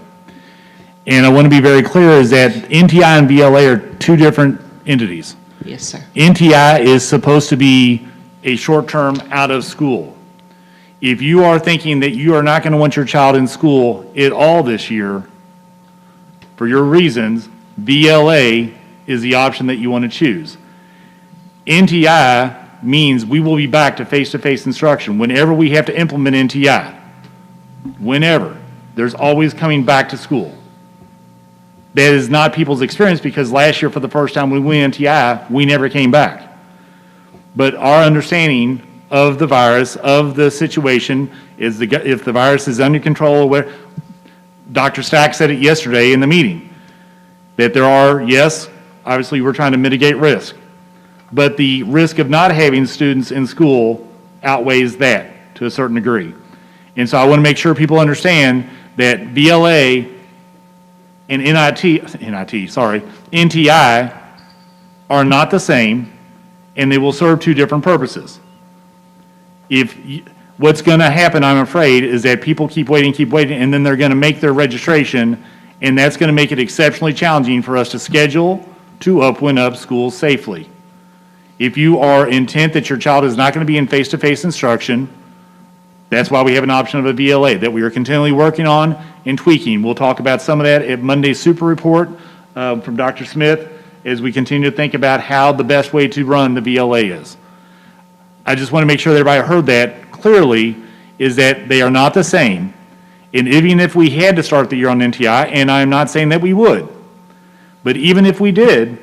And I want to be very clear is that NTI and VLA are 2 different entities. Yes, sir. NTI is supposed to be a short-term out of school. If you are thinking that you are not going to want your child in school at all this year, for your reasons, VLA is the option that you want to choose. NTI means we will be back to face-to-face instruction whenever we have to implement NTI. Whenever. There's always coming back to school. That is not people's experience because last year for the first time when we went NTI, we never came back. But our understanding of the virus, of the situation, is if the virus is under control, where Dr. Stack said it yesterday in the meeting, that there are, yes, obviously we're trying to mitigate risk, but the risk of not having students in school outweighs that to a certain degree. And so I want to make sure people understand that VLA and NTI are not the same, and they will serve 2 different purposes. What's going to happen, I'm afraid, is that people keep waiting, and then they're going to make their registration, and that's going to make it exceptionally challenging for us to schedule to open up schools safely. If you are intent that your child is not going to be in face-to-face instruction, That's why we have an option of a VLA that we are continually working on and tweaking. We'll talk about some of that at Monday's super report from Dr. Smith as we continue to think about how the best way to run the VLA is. I just want to make sure that everybody heard that clearly, is that they are not the same. And even if we had to start the year on NTI, and I'm not saying that we would, but even if we did,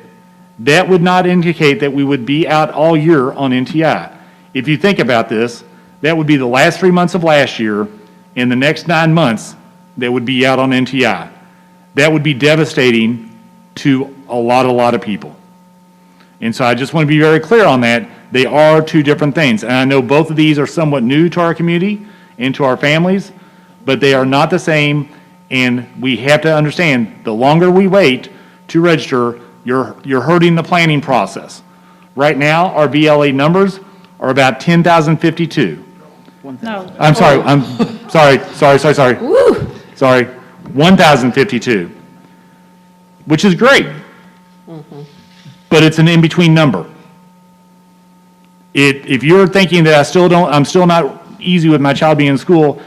that would not indicate that we would be out all year on NTI. If you think about this, that would be the last 3 months of last year and the next 9 months that would be out on NTI. That would be devastating to a lot of people. And so I just want to be very clear on that. They are two different things. And I know both of these are somewhat new to our community and to our families, but they are not the same. And we have to understand, the longer we wait to register, you're hurting the planning process. Right now, our VLA numbers are about 10,052. No. I'm sorry, sorry, 1,052, which is great. But it's an in-between number. If you're thinking that I'm still not easy with my child being in school,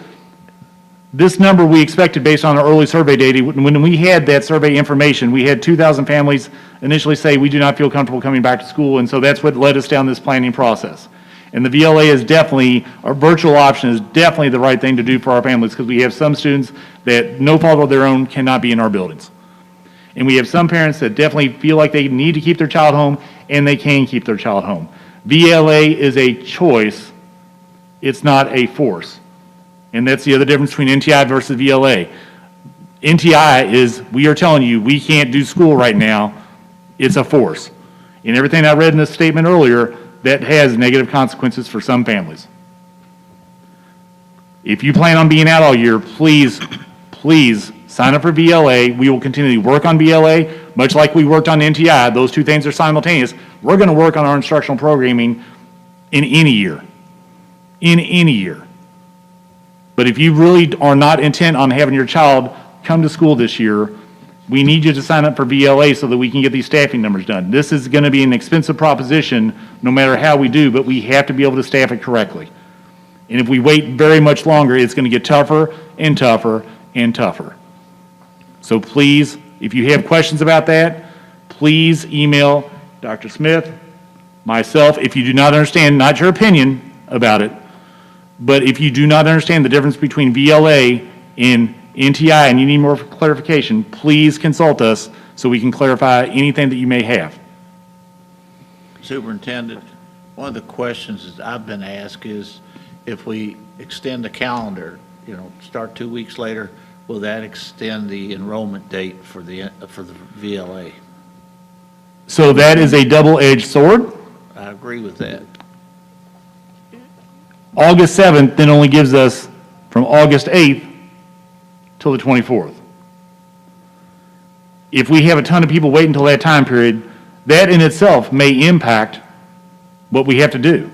this number we expected based on our early survey data. When we had that survey information, we had 2,000 families initially say we do not feel comfortable coming back to school, and so that's what led us down this planning process. And the VLA is definitely, our virtual option is definitely the right thing to do for our families, because we have some students that, no fault of their own, cannot be in our buildings. And we have some parents that definitely feel like they need to keep their child home, and they can keep their child home. VLA is a choice, it's not a force. And that's the other difference between NTI versus VLA. NTI is, we are telling you, we can't do school right now, it's a force. And everything I read in this statement earlier, that has negative consequences for some families. If you plan on being out all year, please sign up for VLA. We will continue to work on VLA, much like we worked on NTI. Those two things are simultaneous. We're going to work on our instructional programming in any year. In any year. But if you really are not intent on having your child come to school this year, we need you to sign up for VLA so that we can get these staffing numbers done. This is going to be an expensive proposition no matter how we do, but we have to be able to staff it correctly. And if we wait very much longer, it's going to get tougher and tougher and tougher. So please, if you have questions about that, please email Dr. Smith, myself. If you do not understand, not your opinion about it, but if you do not understand the difference between VLA and NTI and you need more clarification, please consult us so we can clarify anything that you may have. Superintendent, one of the questions that I've been asked is, if we extend the calendar, start 2 weeks later, will that extend the enrollment date for the VLA? So that is a double-edged sword. I agree with that. August 7th then only gives us from August 8th till the 24th. If we have a ton of people waiting until that time period, that in itself may impact what we have to do.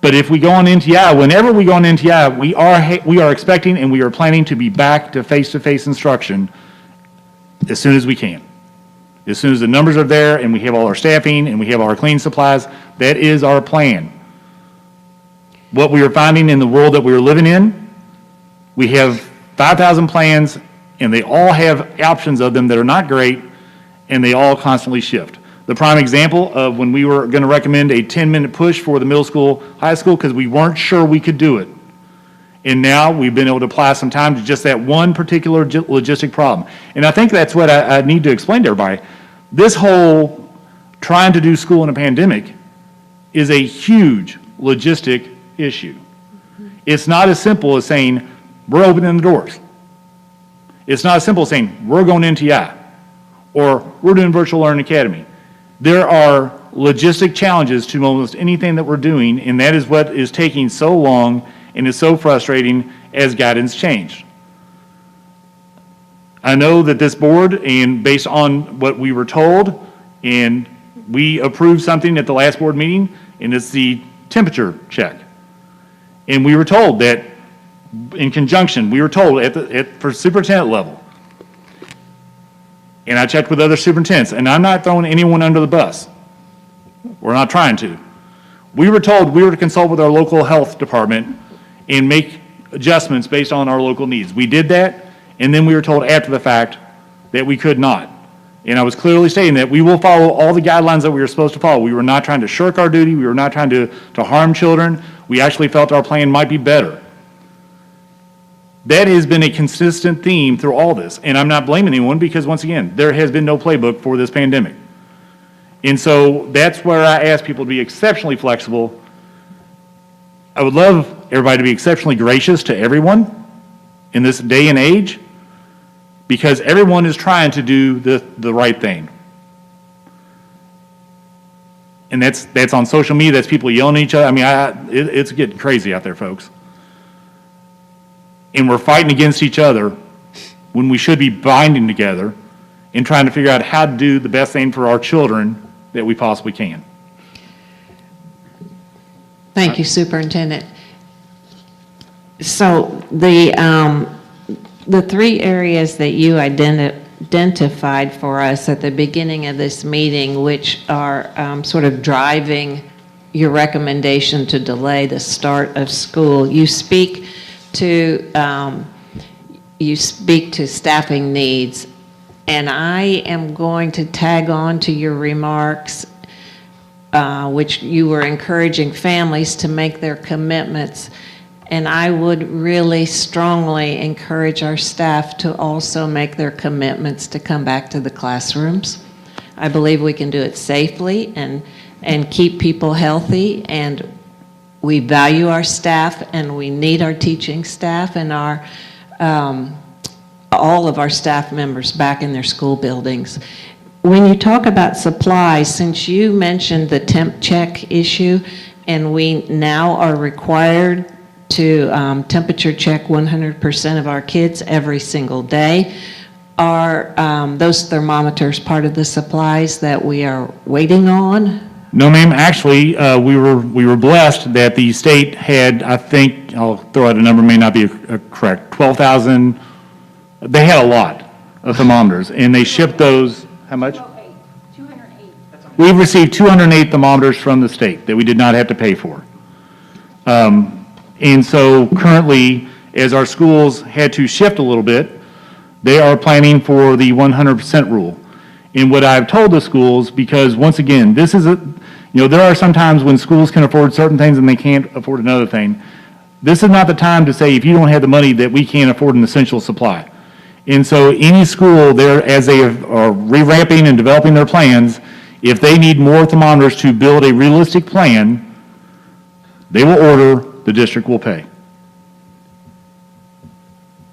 But if we go on NTI, whenever we go on NTI, we are expecting and we are planning to be back to face-to-face instruction as soon as we can. As soon as the numbers are there and we have all our staffing and we have all our cleaning supplies, that is our plan. What we are finding in the world that we are living in, we have 5,000 plans, and they all have options of them that are not great, and they all constantly shift. The prime example of when we were going to recommend a 10-minute push for the middle school, high school, because we weren't sure we could do it. And now we've been able to apply some time to just that one particular logistic problem. And I think that's what I need to explain to everybody. This whole trying to do school in a pandemic is a huge logistic issue. It's not as simple as saying, we're opening the doors. It's not as simple as saying, we're going NTI, or we're doing Virtual Learning Academy. There are logistic challenges to almost anything that we're doing, and that is what is taking so long and is so frustrating as guidance changed. I know that this board, and based on what we were told, and we approved something at the last board meeting, and it's the temperature check. And we were told that in conjunction, we were told for superintendent level, and I checked with other superintendents, and I'm not throwing anyone under the bus. We're not trying to. We were told we were to consult with our local health department and make adjustments based on our local needs. We did that, and then we were told after the fact that we could not. And I was clearly stating that we will follow all the guidelines that we were supposed to follow. We were not trying to shirk our duty. We were not trying to harm children. We actually felt our plan might be better. That has been a consistent theme through all this. And I'm not blaming anyone because, once again, there has been no playbook for this pandemic. And so that's where I ask people to be exceptionally flexible. I would love everybody to be exceptionally gracious to everyone in this day and age, because everyone is trying to do the right thing. And that's on social media, that's people yelling at each other. I mean, it's getting crazy out there, folks. And we're fighting against each other when we should be binding together and trying to figure out how to do the best thing for our children that we possibly can. Thank you, Superintendent. So the three areas that you identified for us at the beginning of this meeting, which are sort of driving your recommendation to delay the start of school, you speak to staffing needs, and I am going to tag on to your remarks, which you were encouraging families to make their commitments. And I would really strongly encourage our staff to also make their commitments to come back to the classrooms. I believe we can do it safely and keep people healthy, and we value our staff, and we need our teaching staff and our all of our staff members back in their school buildings. When you talk about supplies, since you mentioned the temp check issue, and we now are required to temperature check 100% of our kids every single day, are those thermometers part of the supplies that we are waiting on? No, ma'am. Actually, we were blessed that the state had, I think, I'll throw out a number, may not be correct, 12,000. They had a lot of thermometers, and they shipped those, how much? 208. We received 208 thermometers from the state that we did not have to pay for. And so currently, as our schools had to shift a little bit, they are planning for the 100% rule. And what I've told the schools, because once again, this is there are some times when schools can afford certain things and they can't afford another thing. This is not the time to say, if you don't have the money, that we can't afford an essential supply. And so any school there, as they are revamping and developing their plans, if they need more thermometers to build a realistic plan, they will order, the district will pay.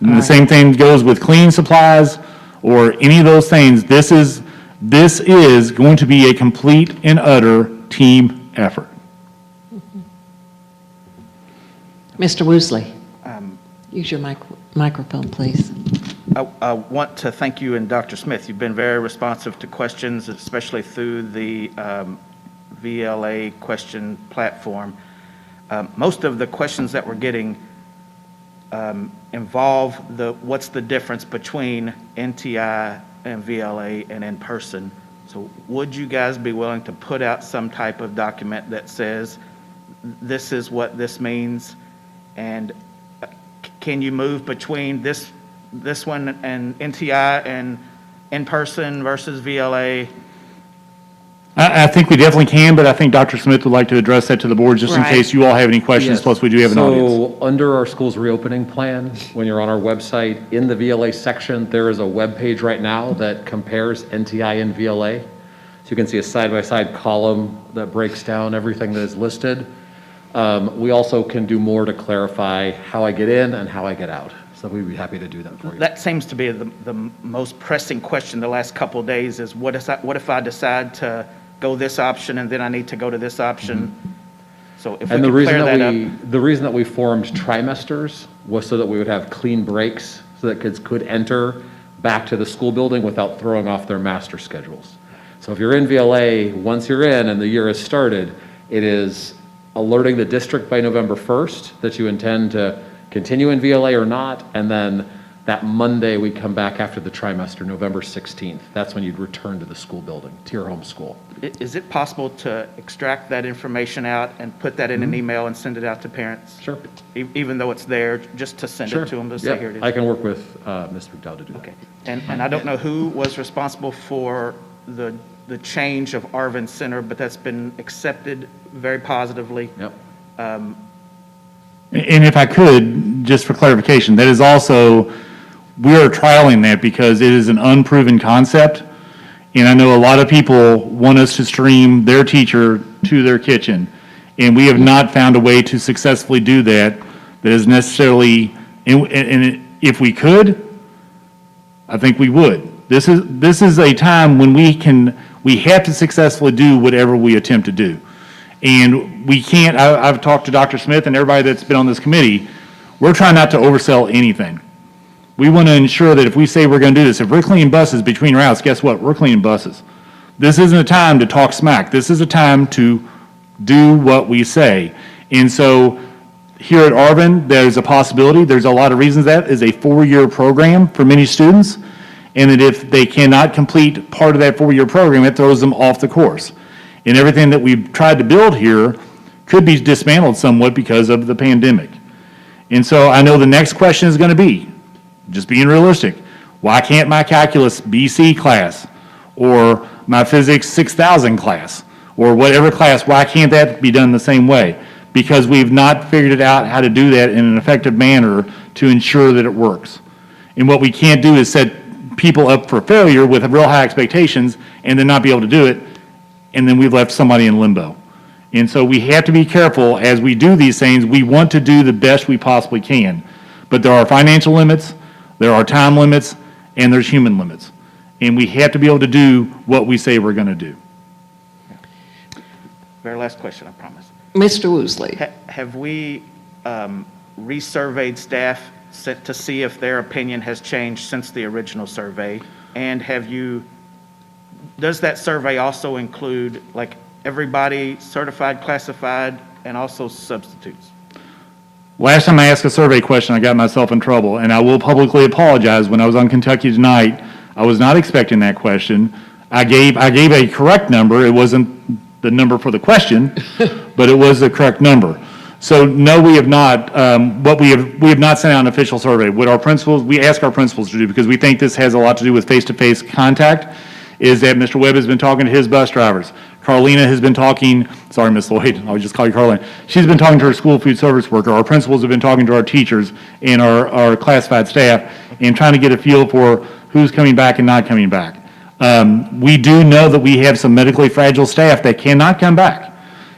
And the same thing goes with cleaning supplies or any of those things. This is going to be a complete and utter team effort. Mr. Woosley, use your microphone, please. I want to thank you and Dr. Smith. You've been very responsive to questions, especially through the VLA question platform. Most of the questions that we're getting involve what's the difference between NTI and VLA and in person. So would you guys be willing to put out some type of document that says this is what this means, and can you move between this one and NTI and in person versus VLA? I think we definitely can, but I think Dr. Smith would like to address that to the board just in Right. case you all have any questions, Yes. plus we do have an audience. So, under our school's reopening plan, when you're on our website, in the VLA section, there is a web page right now that compares NTI and VLA. So you can see a side-by-side column that breaks down everything that is listed. We also can do more to clarify how I get in and how I get out. So we'd be happy to do that for you. That seems to be the most pressing question the last couple of days is what if I decide to go this option and then I need to go to this option? So if we And the could reason clear that that we, up. the reason that we formed trimesters was so that we would have clean breaks, so that kids could enter back to the school building without throwing off their master schedules. So if you're in VLA, once you're in and the year has started, it is alerting the district by November 1st that you intend to continue in VLA or not, and then That Monday, we come back after the trimester, November 16th. That's when you'd return to the school building, to your home school. Is it possible to extract that information out and put that in an email and send it out to parents? Sure. Even though it's there, just to send Sure. it to them to say, Yep. here it is? I can work with Ms. McDowell to do that. Okay. And I don't know who was responsible for the change of Arvin Center, but that's been accepted very positively. Yep. And if I could, just for clarification, that is also, we are trialing that because it is an unproven concept. And I know a lot of people want us to stream their teacher to their kitchen. And we have not found a way to successfully do that that is necessarily, and if we could, I think we would. This is a time when we have to successfully do whatever we attempt to do. And we can't, I've talked to Dr. Smith and everybody that's been on this committee, we're trying not to oversell anything. We want to ensure that if we say we're going to do this, if we're cleaning buses between routes, guess what? We're cleaning buses. This isn't a time to talk smack. This is a time to do what we say. And so here at Arvin, there's a possibility, there's a lot of reasons that is a 4-year program for many students, and that if they cannot complete part of that 4-year program, it throws them off the course. And everything that we've tried to build here could be dismantled somewhat because of the pandemic. And so I know the next question is going to be, just being realistic, why can't my calculus BC class or my physics 6000 class or whatever class, why can't that be done the same way? Because we've not figured it out how to do that in an effective manner to ensure that it works. And what we can't do is set people up for failure with real high expectations and then not be able to do it, and then we've left somebody in limbo. And so we have to be careful as we do these things. We want to do the best we possibly can, but there are financial limits, there are time limits, and there's human limits. And we have to be able to do what we say we're going to do. Very last question, I promise. Mr. Woosley. Have we resurveyed staff to see if their opinion has changed since the original survey? And does that survey also include like everybody certified, classified, and also substitutes? Last time I asked a survey question, I got myself in trouble, and I will publicly apologize. When I was on Kentucky Tonight, I was not expecting that question. I gave a correct number. It wasn't the number for the question, but it was the correct number. So no, we have not. We have not sent out an official survey. What our principals, we ask our principals to do, because we think this has a lot to do with face-to-face contact, is that Mr. Webb has been talking to his bus drivers. Carlina has been talking, sorry, Ms. Lloyd, I'll just call you Carlina. She's been talking to her school food service worker. Our principals have been talking to our teachers and our classified staff and trying to get a feel for who's coming back and not coming back. We do know that we have some medically fragile staff that cannot come back.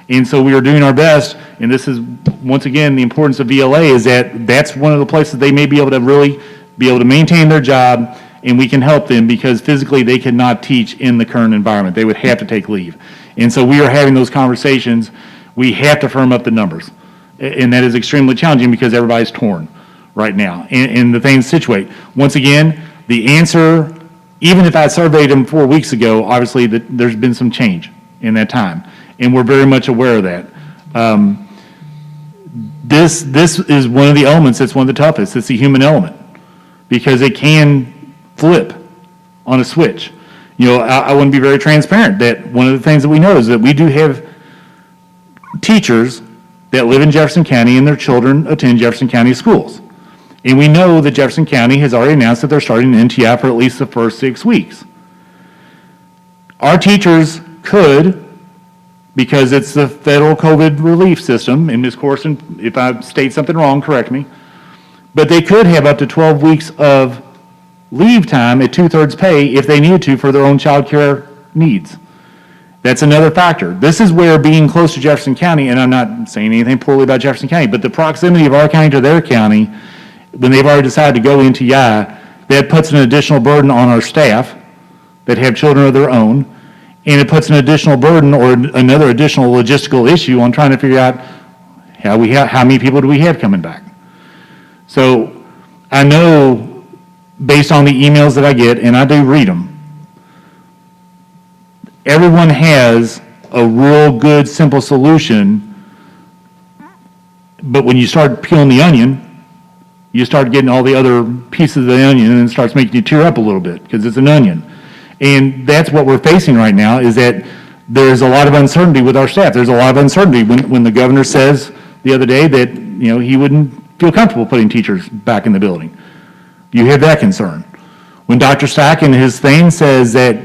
And so we are doing our best, and this is, once again, the importance of VLA is that that's one of the places they may be able to really be able to maintain their job, and we can help them because physically they cannot teach in the current environment. They would have to take leave. And so we are having those conversations. We have to firm up the numbers. And that is extremely challenging because everybody's torn right now. And the things situate. Once again, the answer, even if I surveyed them 4 weeks ago, obviously there's been some change in that time. And we're very much aware of that. This is one of the elements that's one of the toughest. It's the human element because it can flip on a switch. You know, I want to be very transparent that one of the things that we know is that we do have teachers that live in Jefferson County and their children attend Jefferson County schools. And we know that Jefferson County has already announced that they're starting an NTI for at least the first 6 weeks. Our teachers could, because it's the federal COVID relief system, and Ms. Corson, if I state something wrong, correct me, but they could have up to 12 weeks of leave time at 2/3 pay if they needed to for their own child care needs. That's another factor. This is where being close to Jefferson County, and I'm not saying anything poorly about Jefferson County, but the proximity of our county to their county, when they've already decided to go into YI, that puts an additional burden on our staff that have children of their own, and it puts an additional burden or another additional logistical issue on trying to figure out how many people do we have coming back. So I know, based on the emails that I get, and I do read them, everyone has a real good, simple solution, but when you start peeling the onion, You start getting all the other pieces of the onion, and it starts making you tear up a little bit, because it's an onion. And that's what we're facing right now, is that there's a lot of uncertainty with our staff. There's a lot of uncertainty when the governor says the other day that, he wouldn't feel comfortable putting teachers back in the building. You have that concern. When Dr. Stack in his thing says that,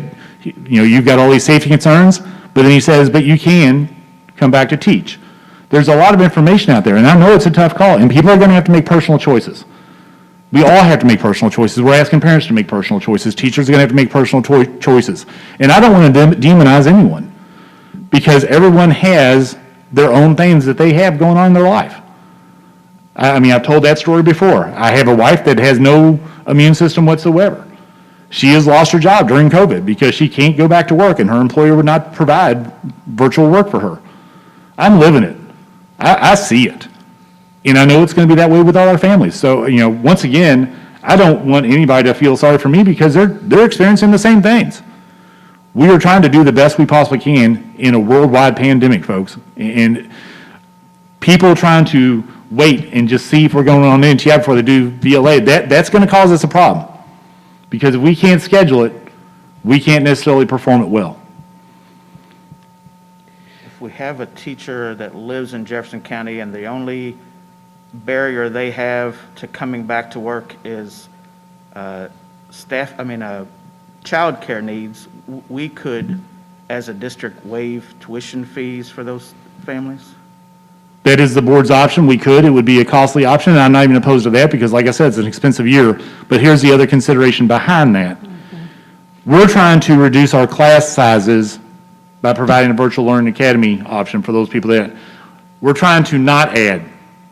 you've got all these safety concerns, but then he says, but you can come back to teach. There's a lot of information out there, and I know it's a tough call, and people are going to have to make personal choices. We all have to make personal choices. We're asking parents to make personal choices. Teachers are going to have to make personal choices. And I don't want to demonize anyone, because everyone has their own things that they have going on in their life. I mean, I've told that story before. I have a wife that has no immune system whatsoever. She has lost her job during COVID because she can't go back to work, and her employer would not provide virtual work for her. I'm living it. I see it. And I know it's going to be that way with all our families. So, once again, I don't want anybody to feel sorry for me, because they're experiencing the same things. We are trying to do the best we possibly can in a worldwide pandemic, folks. And people trying to wait and just see if we're going on NTI before they do VLA, that's going to cause us a problem. Because if we can't schedule it, we can't necessarily perform it well. If we have a teacher that lives in Jefferson County and the only barrier they have to coming back to work is childcare needs, we could, as a district, waive tuition fees for those families? That is the board's option. We could. It would be a costly option, and I'm not even opposed to that, because, like I said, it's an expensive year. But here's the other consideration behind that. We're trying to reduce our class sizes by providing a virtual learning academy option for those people that we're trying to not add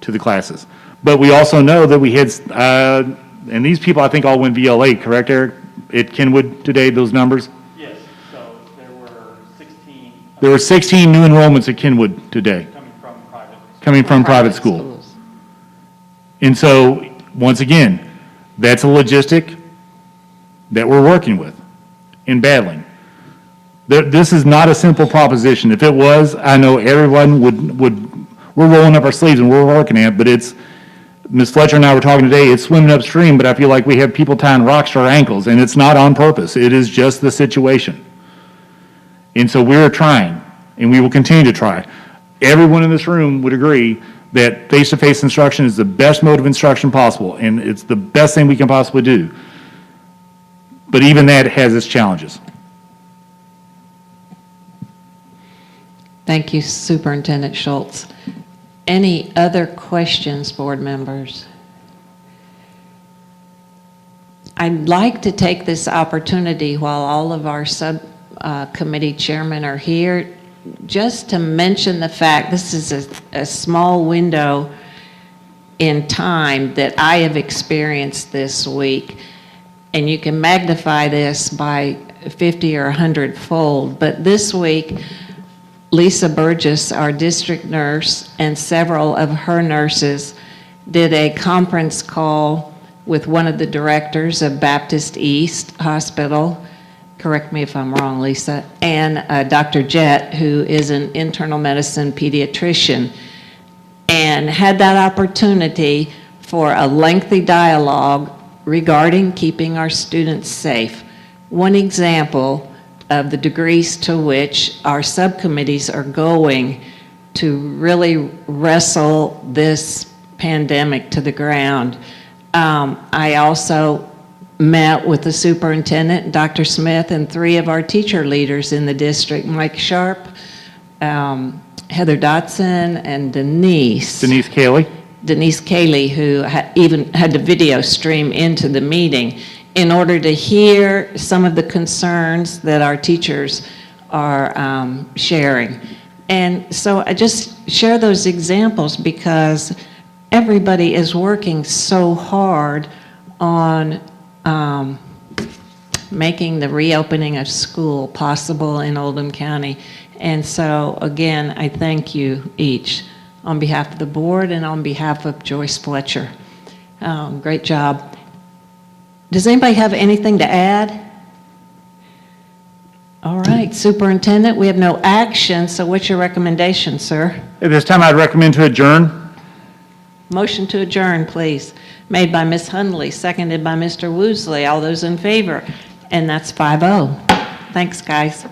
to the classes. But we also know that we had, and these people I think all went VLA, correct, Eric? At Kenwood today, those numbers? Yes, so there were 16. There were 16 new enrollments at Kenwood today. Coming from private school. schools. And so, once again, that's a logistic that we're working with and battling. This is not a simple proposition. If it was, I know everyone we're rolling up our sleeves and we're working at it, but it's, Ms. Fletcher and I were talking today, it's swimming upstream, but I feel like we have people tying rocks to our ankles, and it's not on purpose. It is just the situation. And so we're trying, and we will continue to try. Everyone in this room would agree that face-to-face instruction is the best mode of instruction possible, and it's the best thing we can possibly do. But even that has its challenges. Thank you, Superintendent Schultz. Any other questions, board members? I'd like to take this opportunity while all of our subcommittee chairmen are here, just to mention the fact, this is a small window in time that I have experienced this week, and you can magnify this by 50 or 100-fold, but this week, Lisa Burgess, our district nurse, and several of her nurses did a conference call with one of the directors of Baptist East Hospital, correct me if I'm wrong, Lisa, and Dr. Jett, who is an internal medicine pediatrician, and had that opportunity for a lengthy dialogue regarding keeping our students safe. One example of the degrees to which our subcommittees are going to really wrestle this pandemic to the ground. I also met with the superintendent, Dr. Smith, and 3 of our teacher leaders in the district, Mike Sharp, Heather Dotson, and Denise Cayley, who even had the video stream into the meeting in order to hear some of the concerns that our teachers are sharing. And so I just share those examples because everybody is working so hard on making the reopening of school possible in Oldham County. And so, again, I thank you each on behalf of the board and on behalf of Joyce Fletcher. Great job. Does anybody have anything to add? All right, Superintendent, we have no action, so what's your recommendation, sir? At this time, I'd recommend to adjourn. Motion to adjourn, please. Made by Ms. Hundley, seconded by Mr. Woosley. All those in favor? And that's 5-0. Thanks, guys.